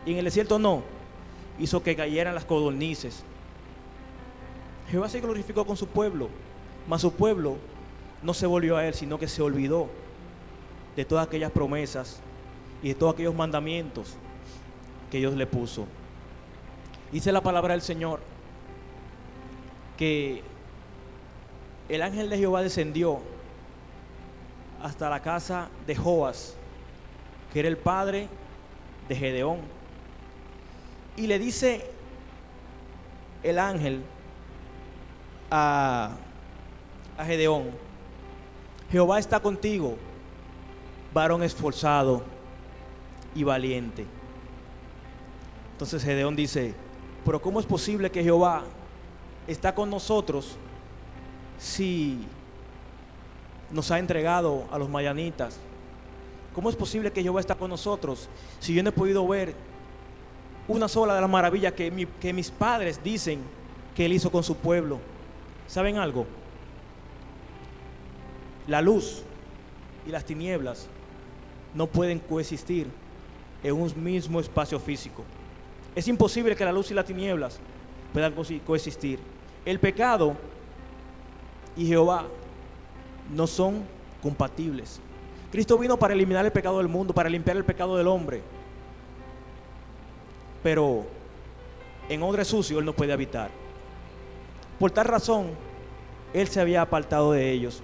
y en el desierto no, hizo que cayeran las codornices. Jehová se glorificó con su pueblo, mas su pueblo no se volvió a él, sino que se olvidó de todas aquellas promesas y de todos aquellos mandamientos que Dios le puso. Dice la palabra del Señor que el ángel de Jehová descendió hasta la casa de Joas, que era el padre de Gedeón, y le dice el ángel a Gedeón: Jehová está contigo, varón esforzado y valiente. Entonces Gedeón dice: pero ¿cómo es posible que Jehová está con nosotros si nos ha entregado a los madianitas? ¿Cómo es posible que Jehová está con nosotros si yo no he podido ver una sola de las maravillas que mis padres dicen que Él hizo con su pueblo? ¿Saben algo? La luz y las tinieblas no pueden coexistir en un mismo espacio físico. Es imposible que la luz y las tinieblas puedan coexistir. El pecado y Jehová no son compatibles. Cristo vino para eliminar el pecado del mundo, para limpiar el pecado del hombre. Pero en odre sucio Él no puede habitar. Por tal razón, Él se había apartado de ellos.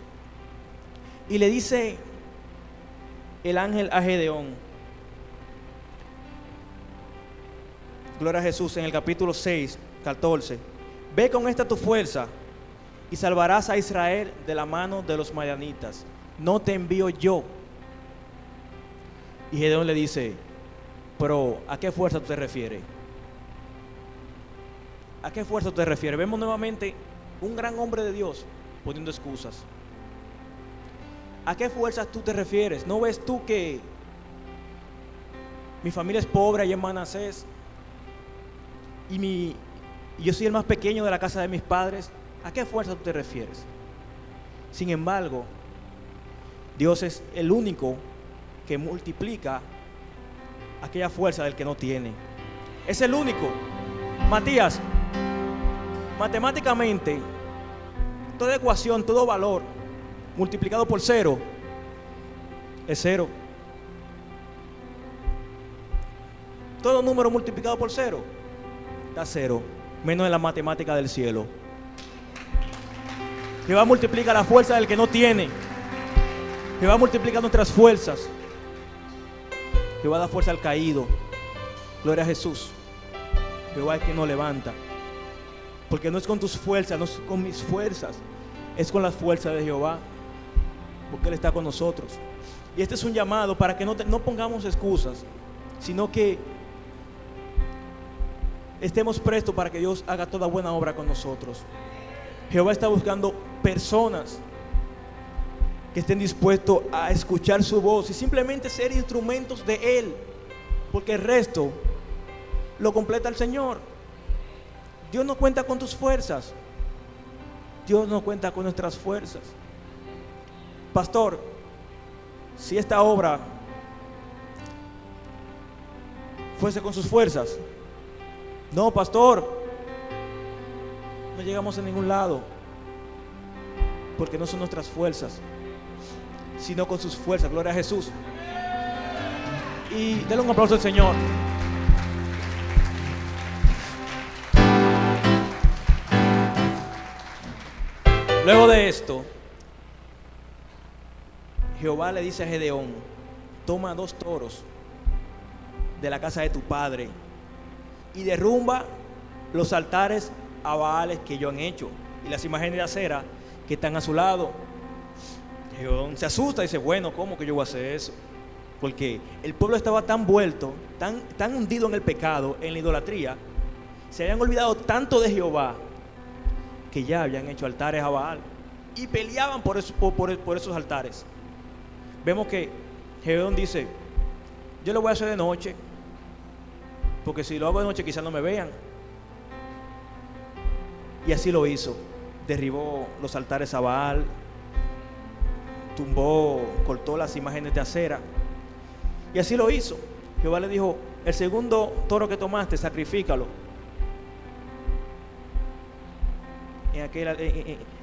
Y le dice el ángel a Gedeón, gloria a Jesús, en el capítulo 6, 14: ve con esta tu fuerza y salvarás a Israel de la mano de los madianitas. No te envío yo. Y Gedeón le dice: pero ¿a qué fuerza tú te refieres? ¿A qué fuerza tú te refieres? Vemos nuevamente un gran hombre de Dios poniendo excusas. ¿A qué fuerzas tú te refieres? ¿No ves tú que mi familia es pobre allá en Manasés y yo soy el más pequeño de la casa de mis padres? ¿A qué fuerza tú te refieres? Sin embargo, Dios es el único que multiplica aquella fuerza del que no tiene. Es el único. Matías, matemáticamente, toda ecuación, todo valor multiplicado por cero es cero. Todo número multiplicado por cero da cero, menos en la matemática del cielo. Jehová multiplica la fuerza del que no tiene. Jehová multiplica nuestras fuerzas. Jehová da fuerza al caído. Gloria a Jesús. Jehová es quien nos levanta. Porque no es con tus fuerzas, no es con mis fuerzas, es con las fuerzas de Jehová, porque Él está con nosotros. Y este es un llamado para que no pongamos excusas, sino que estemos prestos para que Dios haga toda buena obra con nosotros. Jehová está buscando personas que estén dispuestos a escuchar su voz y simplemente ser instrumentos de Él, porque el resto lo completa el Señor. Dios no cuenta con tus fuerzas, Dios no cuenta con nuestras fuerzas. Pastor, si esta obra fuese con sus fuerzas, no, pastor, no llegamos a ningún lado, porque no son nuestras fuerzas, sino con sus fuerzas. Gloria a Jesús. Y denle un aplauso al Señor. Luego de esto, Jehová le dice a Gedeón: toma 2 toros de la casa de tu padre y derrumba los altares a Baales que ellos han hecho y las imágenes de acera que están a su lado. Gedeón se asusta y dice: bueno, ¿cómo que yo voy a hacer eso? Porque el pueblo estaba tan vuelto, tan hundido en el pecado, en la idolatría, se habían olvidado tanto de Jehová, que ya habían hecho altares a Baal y peleaban por esos altares. Vemos que Gedeón dice: yo lo voy a hacer de noche, porque si lo hago de noche quizás no me vean. Y así lo hizo. Derribó los altares a Baal, cortó las imágenes de acera. Y así lo hizo. Jehová le dijo: el segundo toro que tomaste, sacrifícalo.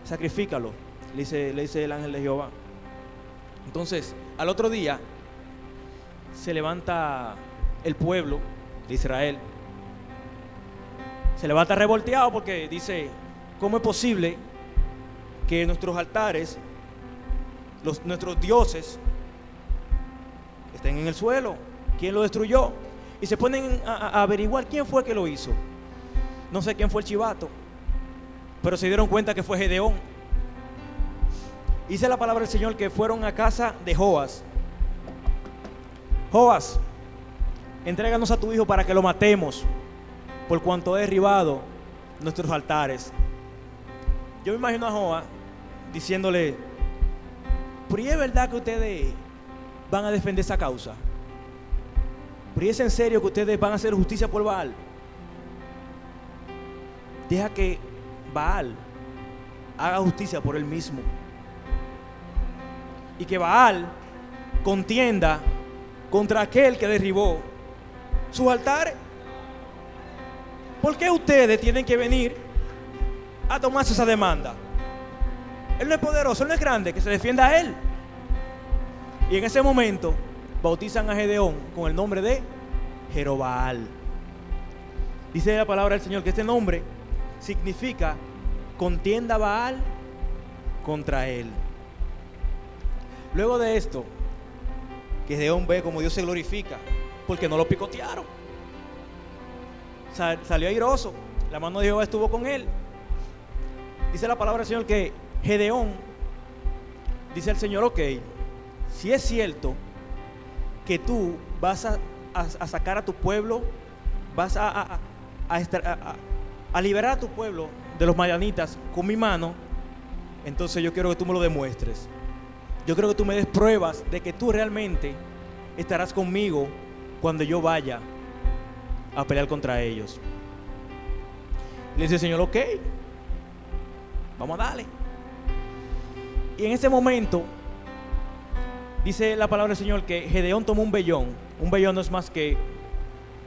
Sacrifícalo, le dice el ángel de Jehová. Entonces, al otro día se levanta el pueblo de Israel. Se levanta revolteado porque dice: ¿cómo es posible que nuestros altares, nuestros dioses, estén en el suelo? ¿Quién lo destruyó? Y se ponen a averiguar quién fue que lo hizo. No sé quién fue el chivato, pero se dieron cuenta que fue Gedeón. Dice la palabra del Señor que fueron a casa de Joas. Joas, entréganos a tu hijo para que lo matemos, por cuanto ha derribado nuestros altares. Yo me imagino a Joas diciéndole: ¿pero y es verdad que ustedes van a defender esa causa? ¿Pero y es en serio que ustedes van a hacer justicia por Baal? Deja que Baal haga justicia por él mismo, y que Baal contienda contra aquel que derribó sus altares. ¿Por qué ustedes tienen que venir a tomarse esa demanda? Él no es poderoso, él no es grande, que se defienda a él. Y en ese momento bautizan a Gedeón con el nombre de Jerobaal. Dice la palabra del Señor que este nombre significa: contienda Baal contra él. Luego de esto, Gedeón ve como Dios se glorifica, porque no lo picotearon. Salió airoso, la mano de Jehová estuvo con él. Dice la palabra del Señor que Gedeón, dice el Señor: ok, si es cierto que tú vas a sacar a tu pueblo, vas a liberar a tu pueblo de los madianitas con mi mano, entonces yo quiero que tú me lo demuestres. Yo quiero que tú me des pruebas de que tú realmente estarás conmigo cuando yo vaya a pelear contra ellos. Le dice el Señor: ok, vamos a darle. Y en ese momento dice la palabra del Señor que Gedeón tomó un vellón. Un vellón no es más que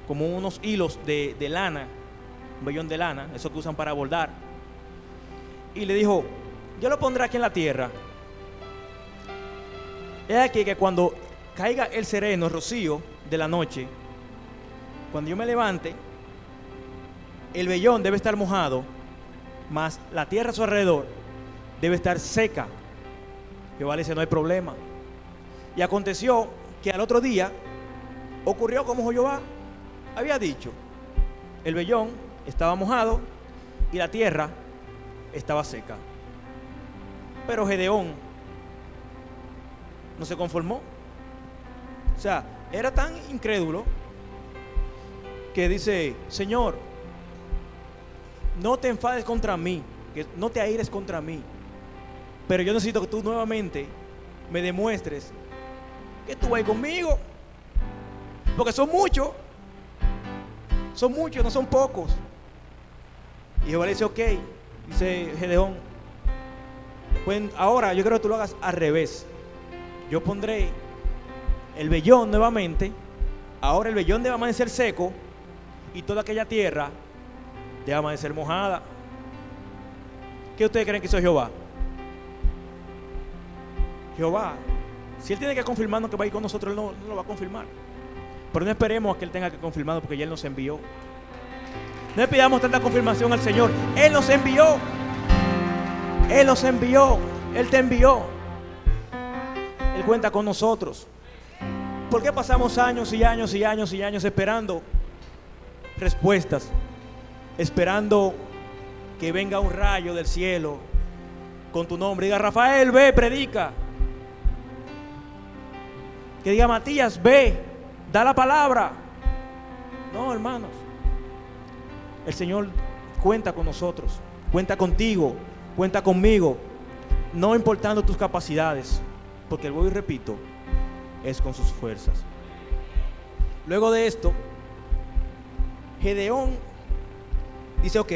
como unos hilos de lana, un vellón de lana, eso que usan para bordar. Y le dijo: yo lo pondré aquí en la tierra. Es aquí que cuando caiga el sereno, el rocío de la noche, cuando yo me levante, el vellón debe estar mojado, mas la tierra a su alrededor debe estar seca. Jehová le dice: no hay problema. Y aconteció que al otro día ocurrió como Jehová había dicho. El vellón estaba mojado y la tierra estaba seca. Pero Gedeón no se conformó. O sea, era tan incrédulo que dice: Señor, no te enfades contra mí, que no te aires contra mí, pero yo necesito que tú nuevamente me demuestres que tú vas conmigo, porque son muchos, no son pocos. Y Jehová le dice: ok. Dice Gedeón: pues ahora yo quiero que tú lo hagas al revés. Yo pondré el vellón nuevamente. Ahora el vellón debe amanecer seco y toda aquella tierra debe amanecer mojada. ¿Qué ustedes creen que hizo Jehová? Jehová, si Él tiene que confirmarnos que va a ir con nosotros, Él no lo va a confirmar. Pero no esperemos a que Él tenga que confirmarnos, porque ya Él nos envió. No le pidamos tanta confirmación al Señor. Él nos envió. Él nos envió. Él te envió. Él cuenta con nosotros. ¿Por qué pasamos años y años y años y años esperando respuestas? Esperando que venga un rayo del cielo con tu nombre. Diga: Rafael, ve, predica. Que diga: Matías, ve, da la palabra. No, hermanos. El Señor cuenta con nosotros, cuenta contigo, cuenta conmigo, no importando tus capacidades, porque vuelvo y repito, es con sus fuerzas. Luego de esto, Gedeón dice: ok,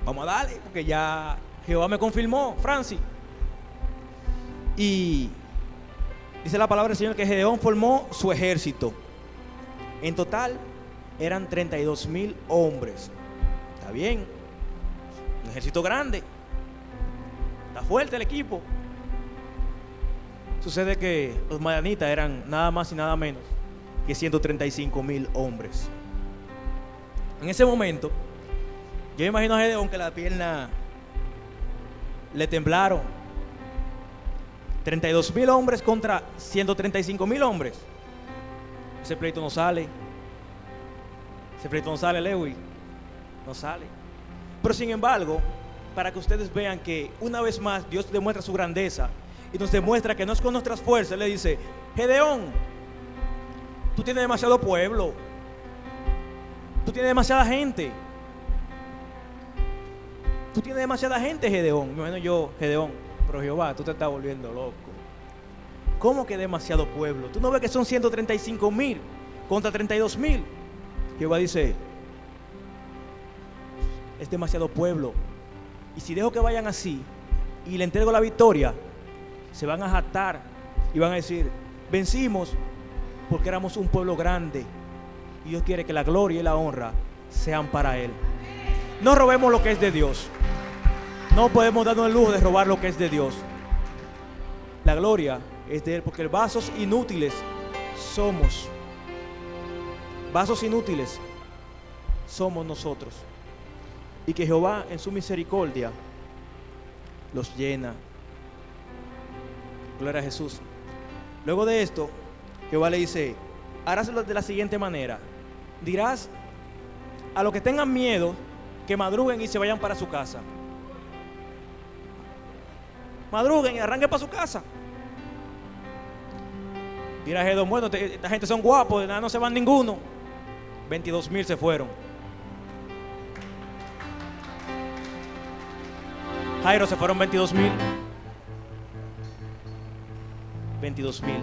vamos a darle, porque ya Jehová me confirmó, Francis. Y dice la palabra del Señor que Gedeón formó su ejército. En total eran 32,000 hombres. Está bien, un ejército grande, está fuerte el equipo. Sucede que los madianitas eran nada más y nada menos que 135,000 hombres. En ese momento, yo imagino a Gedeón que la pierna le temblaron. 32,000 hombres contra 135,000 hombres. Ese pleito no sale. Ese pleito no sale, Lewy. No sale. Pero sin embargo, para que ustedes vean que una vez más Dios demuestra su grandeza y nos demuestra que no es con nuestras fuerzas, le dice: Gedeón, tú tienes demasiado pueblo, tú tienes demasiada gente, tú tienes demasiada gente, Gedeón. Me imagino yo, Gedeón, pero Jehová, tú te estás volviendo loco. ¿Cómo que demasiado pueblo? ¿Tú no ves que son 135,000 contra 32,000? Jehová dice: es demasiado pueblo, y si dejo que vayan así y le entrego la victoria, se van a jactar y van a decir: vencimos porque éramos un pueblo grande, y Dios quiere que la gloria y la honra sean para Él. No robemos lo que es de Dios. No podemos darnos el lujo de robar lo que es de Dios. La gloria es de Él, porque vasos inútiles somos. Vasos inútiles somos nosotros. Y que Jehová en su misericordia los llena. Gloria a Jesús. Luego de esto, Jehová le dice: haráselo de la siguiente manera. Dirás a los que tengan miedo que madruguen y se vayan para su casa. Madruguen y arranquen para su casa. Dirá Gedeón: bueno, esta gente son guapos, de nada no se van ninguno. 22,000 se fueron. Jairo, se fueron 22,000. 22,000.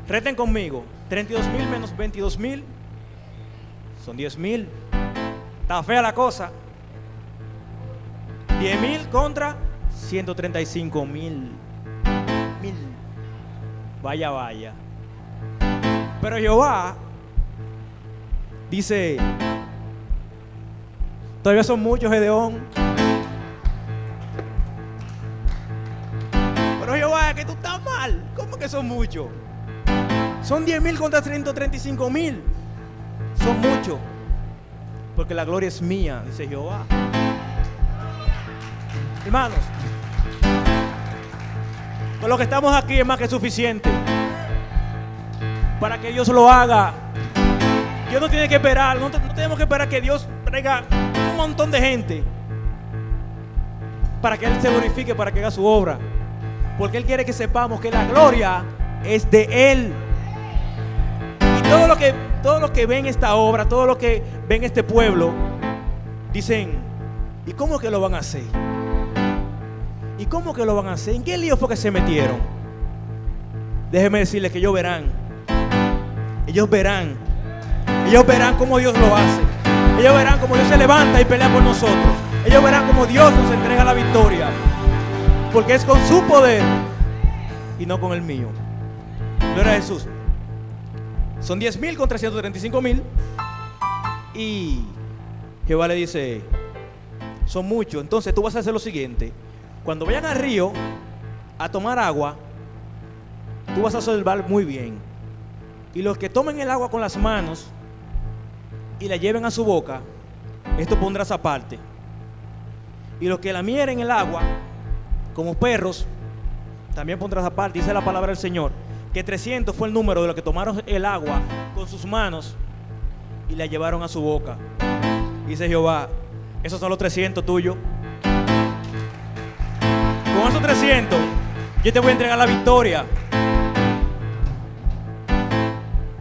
Reten conmigo. 32,000 menos 22,000 son 10,000. Está fea la cosa. 10,000 contra 135,000. Vaya, vaya. Pero Jehová dice: todavía son muchos, Gedeón. Pero Jehová, que tú estás mal. ¿Cómo que son muchos? Son 10,000 contra 135,000. Son muchos, porque la gloria es mía, dice Jehová. Hermanos, con lo que estamos aquí es más que suficiente para que Dios lo haga. Dios no tiene que esperar, no tenemos que esperar que Dios traiga un montón de gente para que Él se glorifique, para que haga su obra, porque Él quiere que sepamos que la gloria es de Él. Y todos los que ven esta obra, todos los que ven este pueblo, dicen: ¿y cómo que lo van a hacer? ¿Y cómo que lo van a hacer? ¿En qué lío fue que se metieron? Déjenme decirles que ellos verán. Ellos verán cómo Dios lo hace. Ellos verán cómo Dios se levanta y pelea por nosotros. Ellos verán cómo Dios nos entrega la victoria, porque es con su poder y no con el mío. Gloria a Jesús. Son 10,000 contra 135,000. Y Jehová le dice: son muchos. Entonces tú vas a hacer lo siguiente: cuando vayan al río a tomar agua, tú vas a observar muy bien. Y los que tomen el agua con las manos y la lleven a su boca, esto pondrás aparte. Y los que la mieren el agua como perros, también pondrás aparte. Dice la palabra del Señor que 300 fue el número de los que tomaron el agua con sus manos y la llevaron a su boca. Dice Jehová: esos son los 300 tuyos. Con esos 300 yo te voy a entregar la victoria.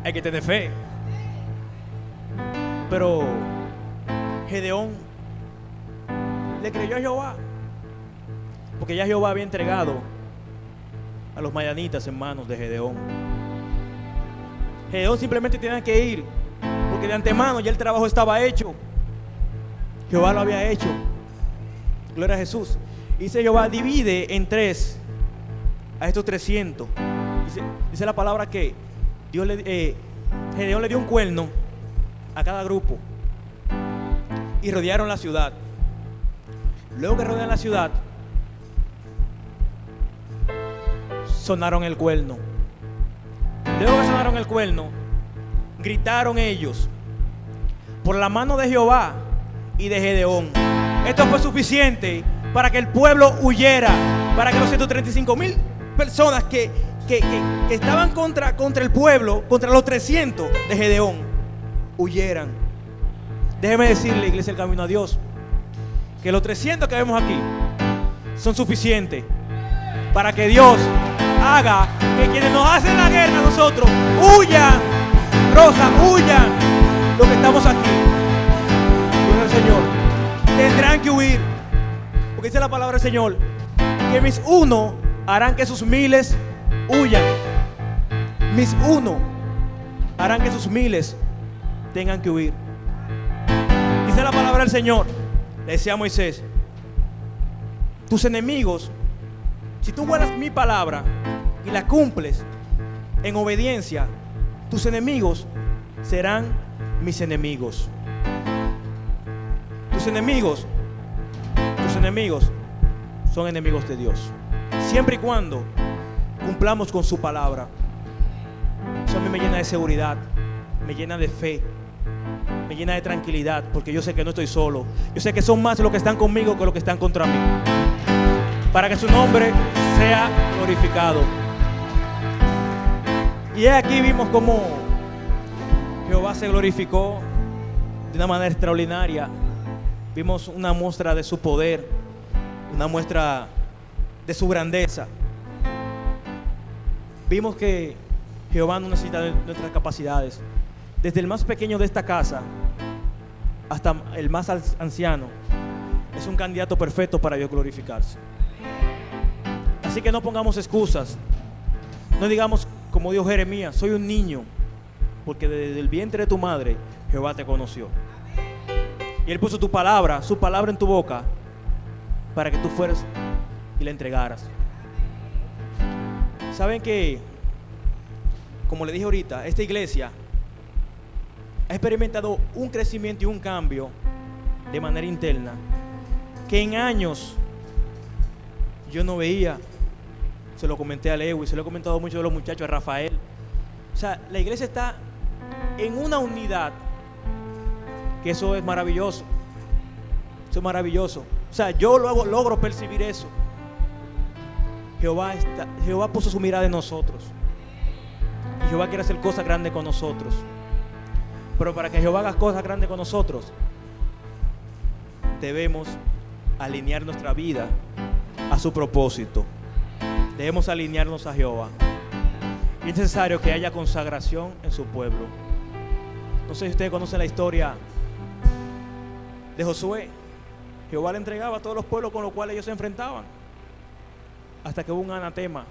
Hay que tener fe. Pero Gedeón le creyó a Jehová, porque ya Jehová había entregado a los madianitas en manos de Gedeón. Gedeón simplemente tenía que ir, porque de antemano ya el trabajo estaba hecho. Jehová lo había hecho. Gloria a Jesús. Dice Jehová: divide en 3 a estos 300. Dice la palabra que Dios Gedeón le dio un cuerno a cada grupo y rodearon la ciudad. Luego que rodean la ciudad, sonaron el cuerno. Luego que sonaron el cuerno, gritaron ellos: por la mano de Jehová y de Gedeón. Esto fue suficiente para que el pueblo huyera, para que los 135,000 personas que estaban contra el pueblo, contra los 300 de Gedeón, huyeran. Déjeme decirle, iglesia del Camino a Dios, que los 300 que vemos aquí son suficientes para que Dios haga que quienes nos hacen la guerra a nosotros huyan. Rosa, huyan los que estamos aquí. Gloria al Señor. Tendrán que huir, porque dice la palabra del Señor que mis uno harán que sus miles huyan. Mis uno harán que sus miles tengan que huir. Dice la palabra del Señor, le decía a Moisés: tus enemigos, si tú guardas mi palabra y la cumples en obediencia, tus enemigos serán mis enemigos. Tus enemigos son enemigos de Dios, siempre y cuando cumplamos con su palabra. Eso a mí me llena de seguridad, me llena de fe, me llena de tranquilidad, porque yo sé que no estoy solo. Yo sé que son más los que están conmigo que los que están contra mí, para que su nombre sea glorificado. Y aquí vimos cómo Jehová se glorificó de una manera extraordinaria. Vimos una muestra de su poder, una muestra de su grandeza. Vimos que Jehová no necesita de nuestras capacidades. Desde el más pequeño de esta casa hasta el más anciano es un candidato perfecto para Dios glorificarse. Así que no pongamos excusas. No digamos como dijo Jeremías: soy un niño, porque desde el vientre de tu madre Jehová te conoció. Y Él puso su palabra en tu boca, para que tú fueras y la entregaras. Saben que, como le dije ahorita, esta iglesia ha experimentado un crecimiento y un cambio de manera interna que en años yo no veía. Se lo comenté a Lewis, se lo he comentado mucho de los muchachos, a Rafael. O sea, la iglesia está en una unidad, que eso es maravilloso. Eso es maravilloso. O sea, yo logro percibir eso. Jehová puso su mirada en nosotros. Y Jehová quiere hacer cosas grandes con nosotros. Pero para que Jehová haga cosas grandes con nosotros, debemos alinear nuestra vida a su propósito. Debemos alinearnos a Jehová. Y es necesario que haya consagración en su pueblo. No sé si ustedes conocen la historia de Josué. Jehová le entregaba a todos los pueblos con los cuales ellos se enfrentaban, hasta que hubo un anatema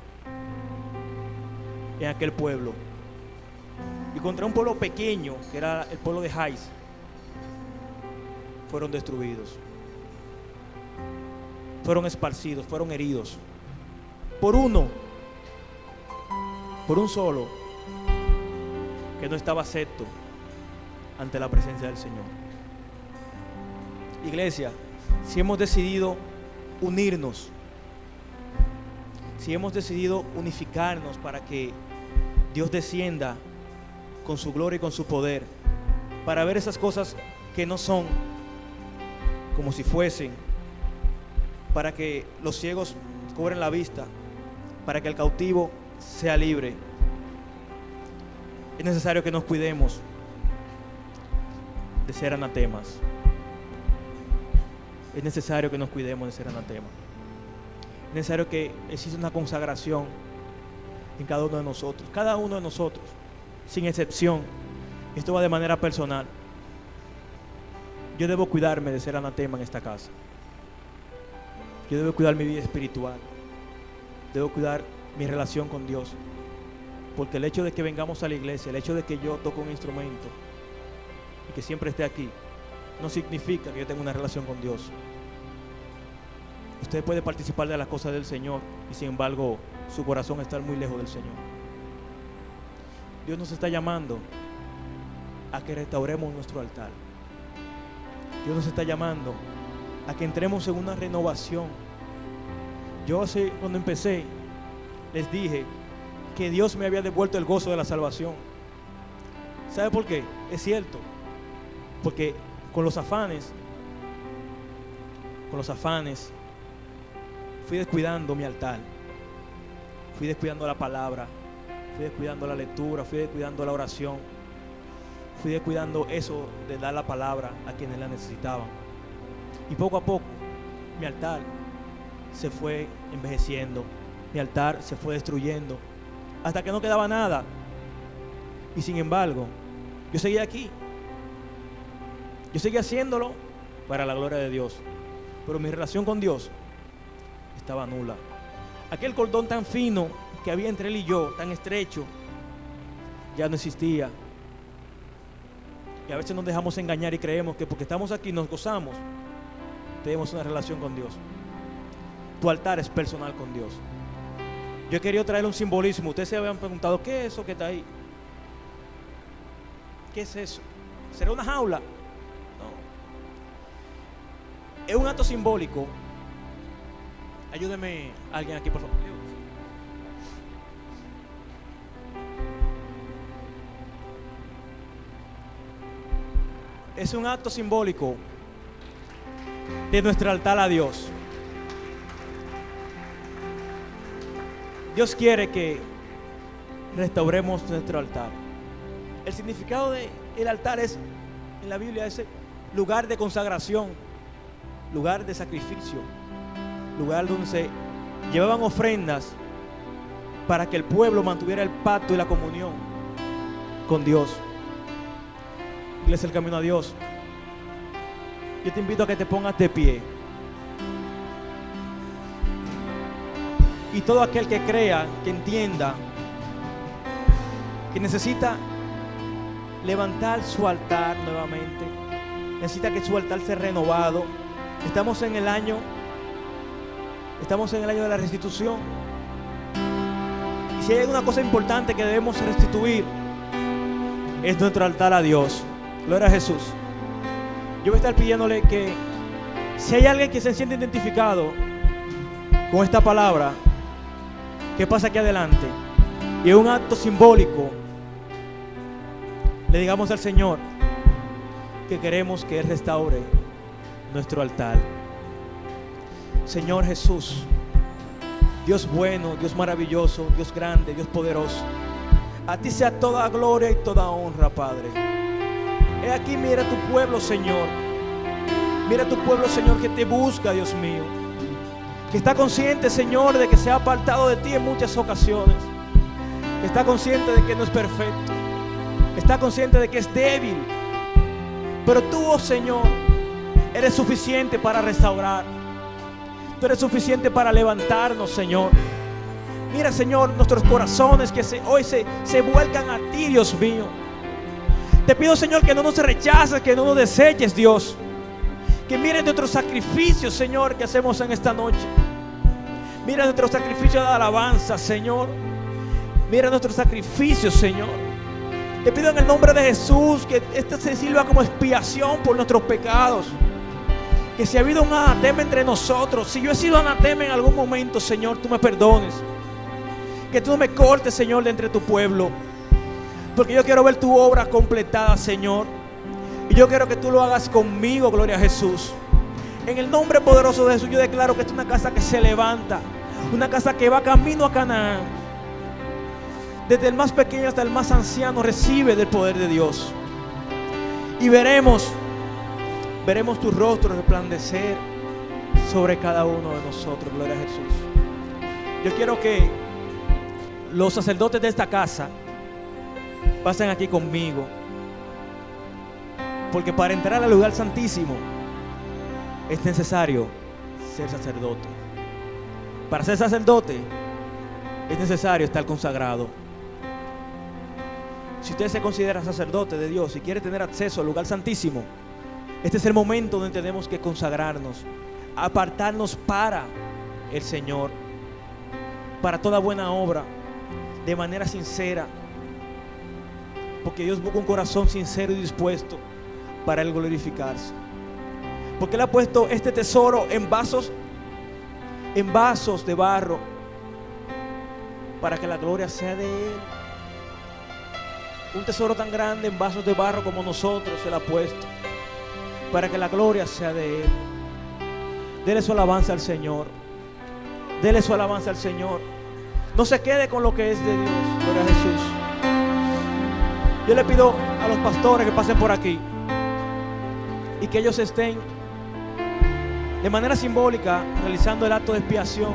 en aquel pueblo. Y contra un pueblo pequeño, que era el pueblo de Jais, fueron destruidos, fueron esparcidos, fueron heridos por un solo que no estaba acepto ante la presencia del Señor. Iglesia, si hemos decidido unirnos, si hemos decidido unificarnos para que Dios descienda con su gloria y con su poder, para ver esas cosas que no son como si fuesen, para que los ciegos cobren la vista, para que el cautivo sea libre, es necesario que nos cuidemos de ser anatemas. Es necesario que nos cuidemos de ser anatemas. Es necesario que exista una consagración en cada uno de nosotros. Cada uno de nosotros, sin excepción. Esto va de manera personal. Yo debo cuidarme de ser anatema en esta casa. Yo debo cuidar mi vida espiritual. Debo cuidar mi relación con Dios. Porque el hecho de que vengamos a la iglesia, el hecho de que yo toque un instrumento y que siempre esté aquí, no significa que yo tenga una relación con Dios. Usted puede participar de las cosas del Señor y sin embargo su corazón está muy lejos del Señor. Dios nos está llamando a que restauremos nuestro altar. Dios nos está llamando a que entremos en una renovación. Yo cuando empecé, les dije que Dios me había devuelto el gozo de la salvación. ¿Sabe por qué? Es cierto. Porque con los afanes, fui descuidando mi altar. Fui descuidando la palabra, fui descuidando la lectura, fui descuidando la oración, fui descuidando eso de dar la palabra a quienes la necesitaban. Y poco a poco mi altar se fue envejeciendo, mi altar se fue destruyendo, hasta que no quedaba nada. Y sin embargo, yo seguía aquí, yo seguía haciéndolo para la gloria de Dios, pero mi relación con Dios estaba nula. Aquel cordón tan fino que había entre él y yo, tan estrecho, ya no existía. Y a veces nos dejamos engañar y creemos que porque estamos aquí nos gozamos, tenemos una relación con Dios. Tu altar es personal con Dios. Yo he querido traerle un simbolismo. Ustedes se habían preguntado, ¿qué es eso que está ahí? ¿Qué es eso? ¿Será una jaula? No. Es un acto simbólico. Ayúdeme alguien aquí, por favor. Es un acto simbólico de nuestro altar a Dios. Dios quiere que restauremos nuestro altar. El significado del altar es, en la Biblia, es lugar de consagración, lugar de sacrificio, lugar donde se llevaban ofrendas para que el pueblo mantuviera el pacto y la comunión con Dios. Iglesia El Camino a Dios, yo te invito a que te pongas de pie. Y todo aquel que crea, que entienda, que necesita levantar su altar nuevamente, necesita que su altar sea renovado. Estamos en el año de la restitución. Y si hay una cosa importante que debemos restituir, es nuestro altar a Dios. Gloria a Jesús. Yo voy a estar pidiéndole que si hay alguien que se siente identificado con esta palabra, que pase aquí adelante y en un acto simbólico le digamos al Señor que queremos que Él restaure nuestro altar. Señor Jesús, Dios bueno, Dios maravilloso, Dios grande, Dios poderoso, a ti sea toda gloria y toda honra, Padre. He aquí, mira tu pueblo, Señor. Mira tu pueblo, Señor, que te busca, Dios mío, que está consciente, Señor, de que se ha apartado de ti en muchas ocasiones, que está consciente de que no es perfecto, está consciente de que es débil, pero tú, oh Señor, eres suficiente para restaurar. Tú eres suficiente para levantarnos, Señor. Mira, Señor, nuestros corazones que hoy se vuelcan a ti, Dios mío. Te pido, Señor, que no nos rechaces, que no nos deseches, Dios. Que miren nuestros sacrificios, Señor, que hacemos en esta noche. Mira nuestros sacrificios de alabanza, Señor. Mira nuestros sacrificios, Señor. Te pido en el nombre de Jesús que esto se sirva como expiación por nuestros pecados. Que si ha habido un anatema entre nosotros, si yo he sido anatema en algún momento, Señor, tú me perdones. Que tú no me cortes, Señor, de entre tu pueblo. Porque yo quiero ver tu obra completada, Señor. Y yo quiero que tú lo hagas conmigo, gloria a Jesús. En el nombre poderoso de Jesús, yo declaro que esta es una casa que se levanta. Una casa que va camino a Canaán. Desde el más pequeño hasta el más anciano recibe del poder de Dios. Y veremos tu rostro resplandecer sobre cada uno de nosotros, gloria a Jesús. Yo quiero que los sacerdotes de esta casa pasen aquí conmigo, porque para entrar al lugar santísimo es necesario ser sacerdote. Para ser sacerdote es necesario estar consagrado. Si usted se considera sacerdote de Dios y quiere tener acceso al lugar santísimo, este es el momento donde tenemos que consagrarnos, apartarnos para el Señor, para toda buena obra, de manera sincera. Porque Dios busca un corazón sincero y dispuesto para Él glorificarse. Porque Él ha puesto este tesoro en vasos de barro, para que la gloria sea de Él. Un tesoro tan grande en vasos de barro como nosotros Él ha puesto, para que la gloria sea de Él. Dele su alabanza al Señor. Dele su alabanza al Señor. No se quede con lo que es de Dios. Gloria a Jesús. Yo le pido a los pastores que pasen por aquí y que ellos estén de manera simbólica realizando el acto de expiación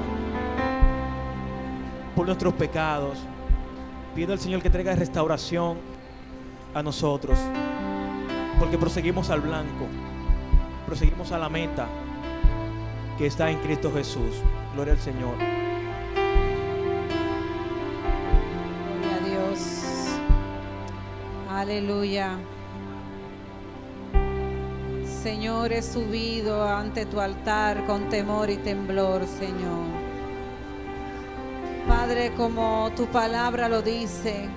por nuestros pecados. Pido al Señor que traiga restauración a nosotros, porque proseguimos al blanco, proseguimos a la meta que está en Cristo Jesús. Gloria al Señor. Gloria a Dios. Aleluya. Señor, he subido ante tu altar con temor y temblor, Señor. Padre, como tu palabra lo dice,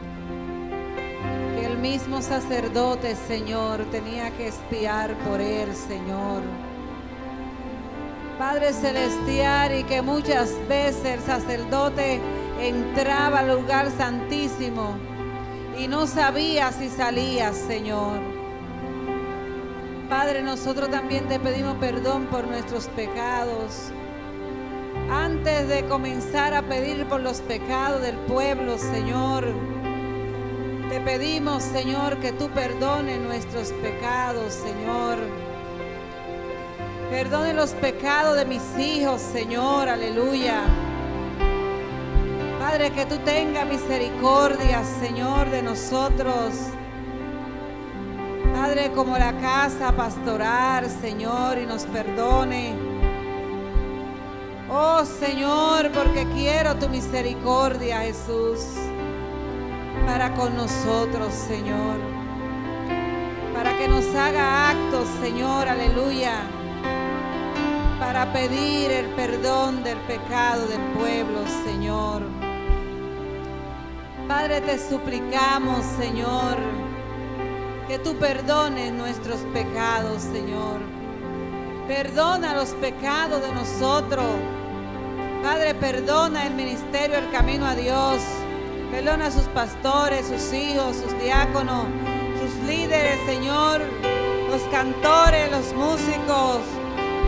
que el mismo sacerdote, Señor, tenía que expiar por él, Señor. Padre celestial, y que muchas veces el sacerdote entraba al lugar santísimo y no sabía si salía, Señor. Padre, nosotros también te pedimos perdón por nuestros pecados. Antes de comenzar a pedir por los pecados del pueblo, Señor, te pedimos, Señor, que tú perdones nuestros pecados, Señor. Perdone los pecados de mis hijos, Señor, aleluya. Padre, que tú tengas misericordia, Señor, de nosotros. Padre, como la casa pastoral, Señor, y nos perdone. Oh, Señor, porque quiero tu misericordia, Jesús, para con nosotros, Señor. Para que nos haga actos, Señor, aleluya, para pedir el perdón del pecado del pueblo, Señor. Padre, te suplicamos, Señor, que tú perdones nuestros pecados, Señor. Perdona los pecados de nosotros. Padre, perdona el ministerio, el camino a Dios. Perdona a sus pastores, sus hijos, sus diáconos, sus líderes, Señor, los cantores, los músicos,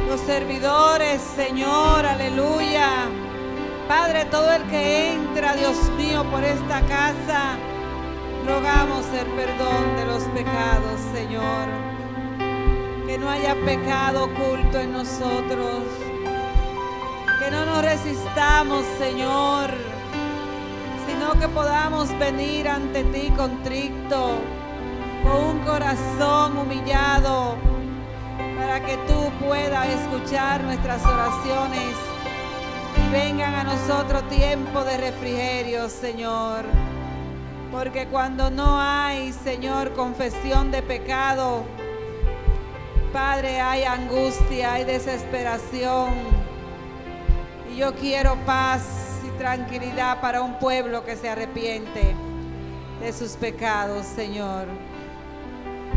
los servidores, Señor, aleluya. Padre, todo el que entra, Dios mío, por esta casa, rogamos el perdón de los pecados, Señor. Que no haya pecado oculto en nosotros. Que no nos resistamos, Señor, sino que podamos venir ante ti contrito, con un corazón humillado, para que tú puedas escuchar nuestras oraciones y vengan a nosotros tiempo de refrigerio, Señor. Porque cuando no hay, Señor, confesión de pecado, Padre, hay angustia, hay desesperación. Y yo quiero paz y tranquilidad para un pueblo que se arrepiente de sus pecados, Señor.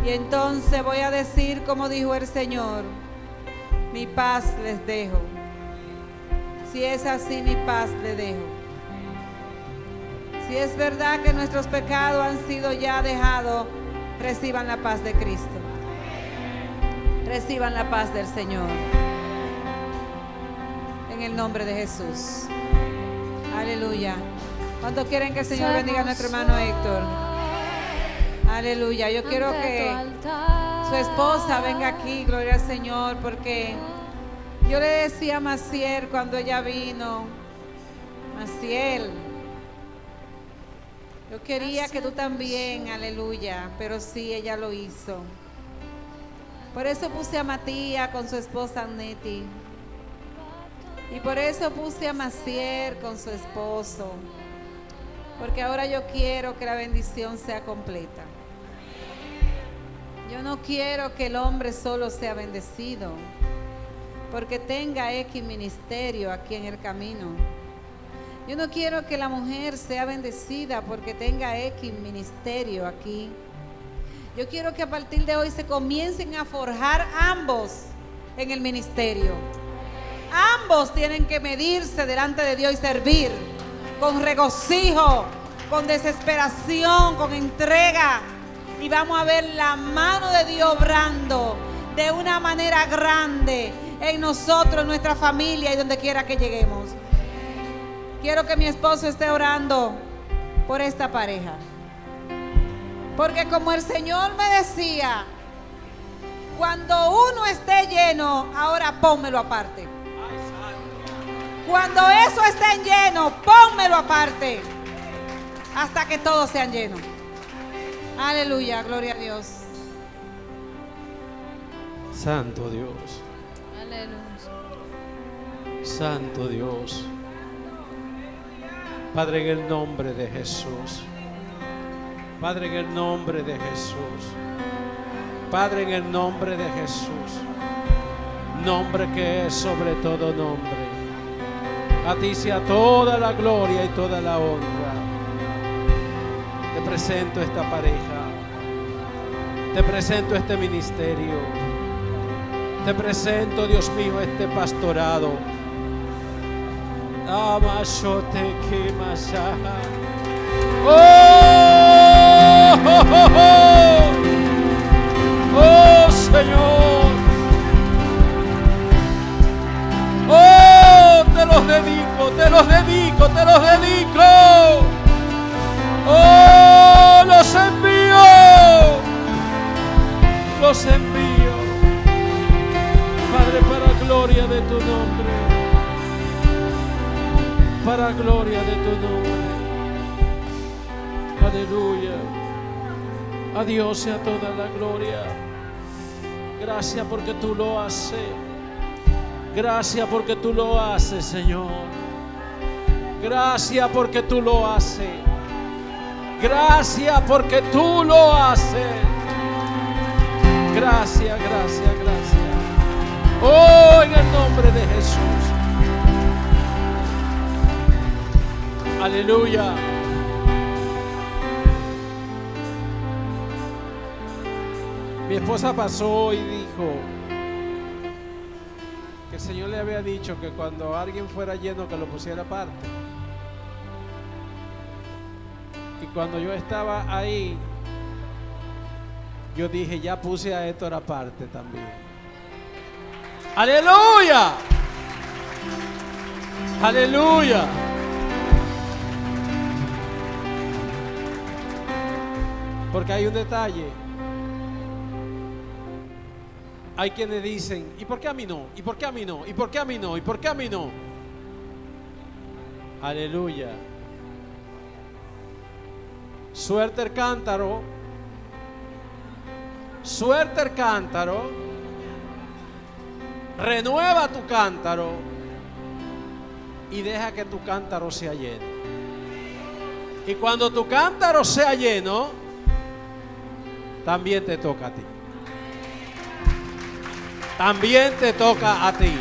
Y entonces voy a decir como dijo el Señor: mi paz les dejo. Si es así, mi paz les dejo. Si es verdad que nuestros pecados han sido ya dejados, reciban la paz de Cristo. Reciban la paz del Señor. En el nombre de Jesús. Aleluya. ¿Cuántos quieren que el Señor bendiga a nuestro hermano Héctor? Aleluya. Yo quiero que su esposa venga aquí, gloria al Señor, porque yo le decía a Maciel cuando ella vino: Maciel, yo quería que tú también, aleluya, pero sí, ella lo hizo. Por eso puse a Matías con su esposa Neti. Y por eso puse a Maciel con su esposo. Porque ahora yo quiero que la bendición sea completa. Yo no quiero que el hombre solo sea bendecido, porque tenga X ministerio aquí en el camino. Yo no quiero que la mujer sea bendecida porque tenga X ministerio aquí. Yo quiero que a partir de hoy se comiencen a forjar ambos en el ministerio. Ambos tienen que medirse delante de Dios y servir con regocijo, con desesperación, con entrega. Y vamos a ver la mano de Dios obrando de una manera grande en nosotros, en nuestra familia y donde quiera que lleguemos. Quiero que mi esposo esté orando por esta pareja. Porque como el Señor me decía, cuando uno esté lleno, ahora pónmelo aparte. Cuando eso esté lleno, pónmelo aparte. Hasta que todos sean llenos. Aleluya, gloria a Dios. Santo Dios. Aleluya. Santo Dios. Padre, en el nombre de Jesús. Padre, en el nombre de Jesús. Padre, en el nombre de Jesús. Nombre que es sobre todo nombre. A ti sea toda la gloria y toda la honra. Te presento esta pareja. Te presento este ministerio. Te presento, Dios mío, este pastorado. Amashote Kimashaha. Oh, oh, oh, oh. Oh, Señor. Oh, te los dedico, te los dedico, te los dedico. Oh, los envío. Los envío. Padre, para gloria de tu nombre. Para gloria de tu nombre. Aleluya. A Dios sea toda la gloria. Gracias porque tú lo haces. Gracias porque tú lo haces, Señor. Gracias porque tú lo haces. Gracias porque tú lo haces. Gracias, gracias, gracias. Oh, en el nombre de Jesús. Aleluya. Mi esposa pasó y dijo que el Señor le había dicho que cuando alguien fuera lleno que lo pusiera aparte. Y cuando yo estaba ahí, yo dije, ya puse a Héctor aparte también. ¡Aleluya! ¡Aleluya! Porque hay un detalle. Hay quienes dicen, ¿y por qué a mí no? ¿Y por qué a mí no? ¿Y por qué a mí no? ¿Y por qué a mí no? Aleluya. Suelta el cántaro. Suelta el cántaro. Renueva tu cántaro. Y deja que tu cántaro sea lleno. Y cuando tu cántaro sea lleno, también te toca a ti. También te toca a ti.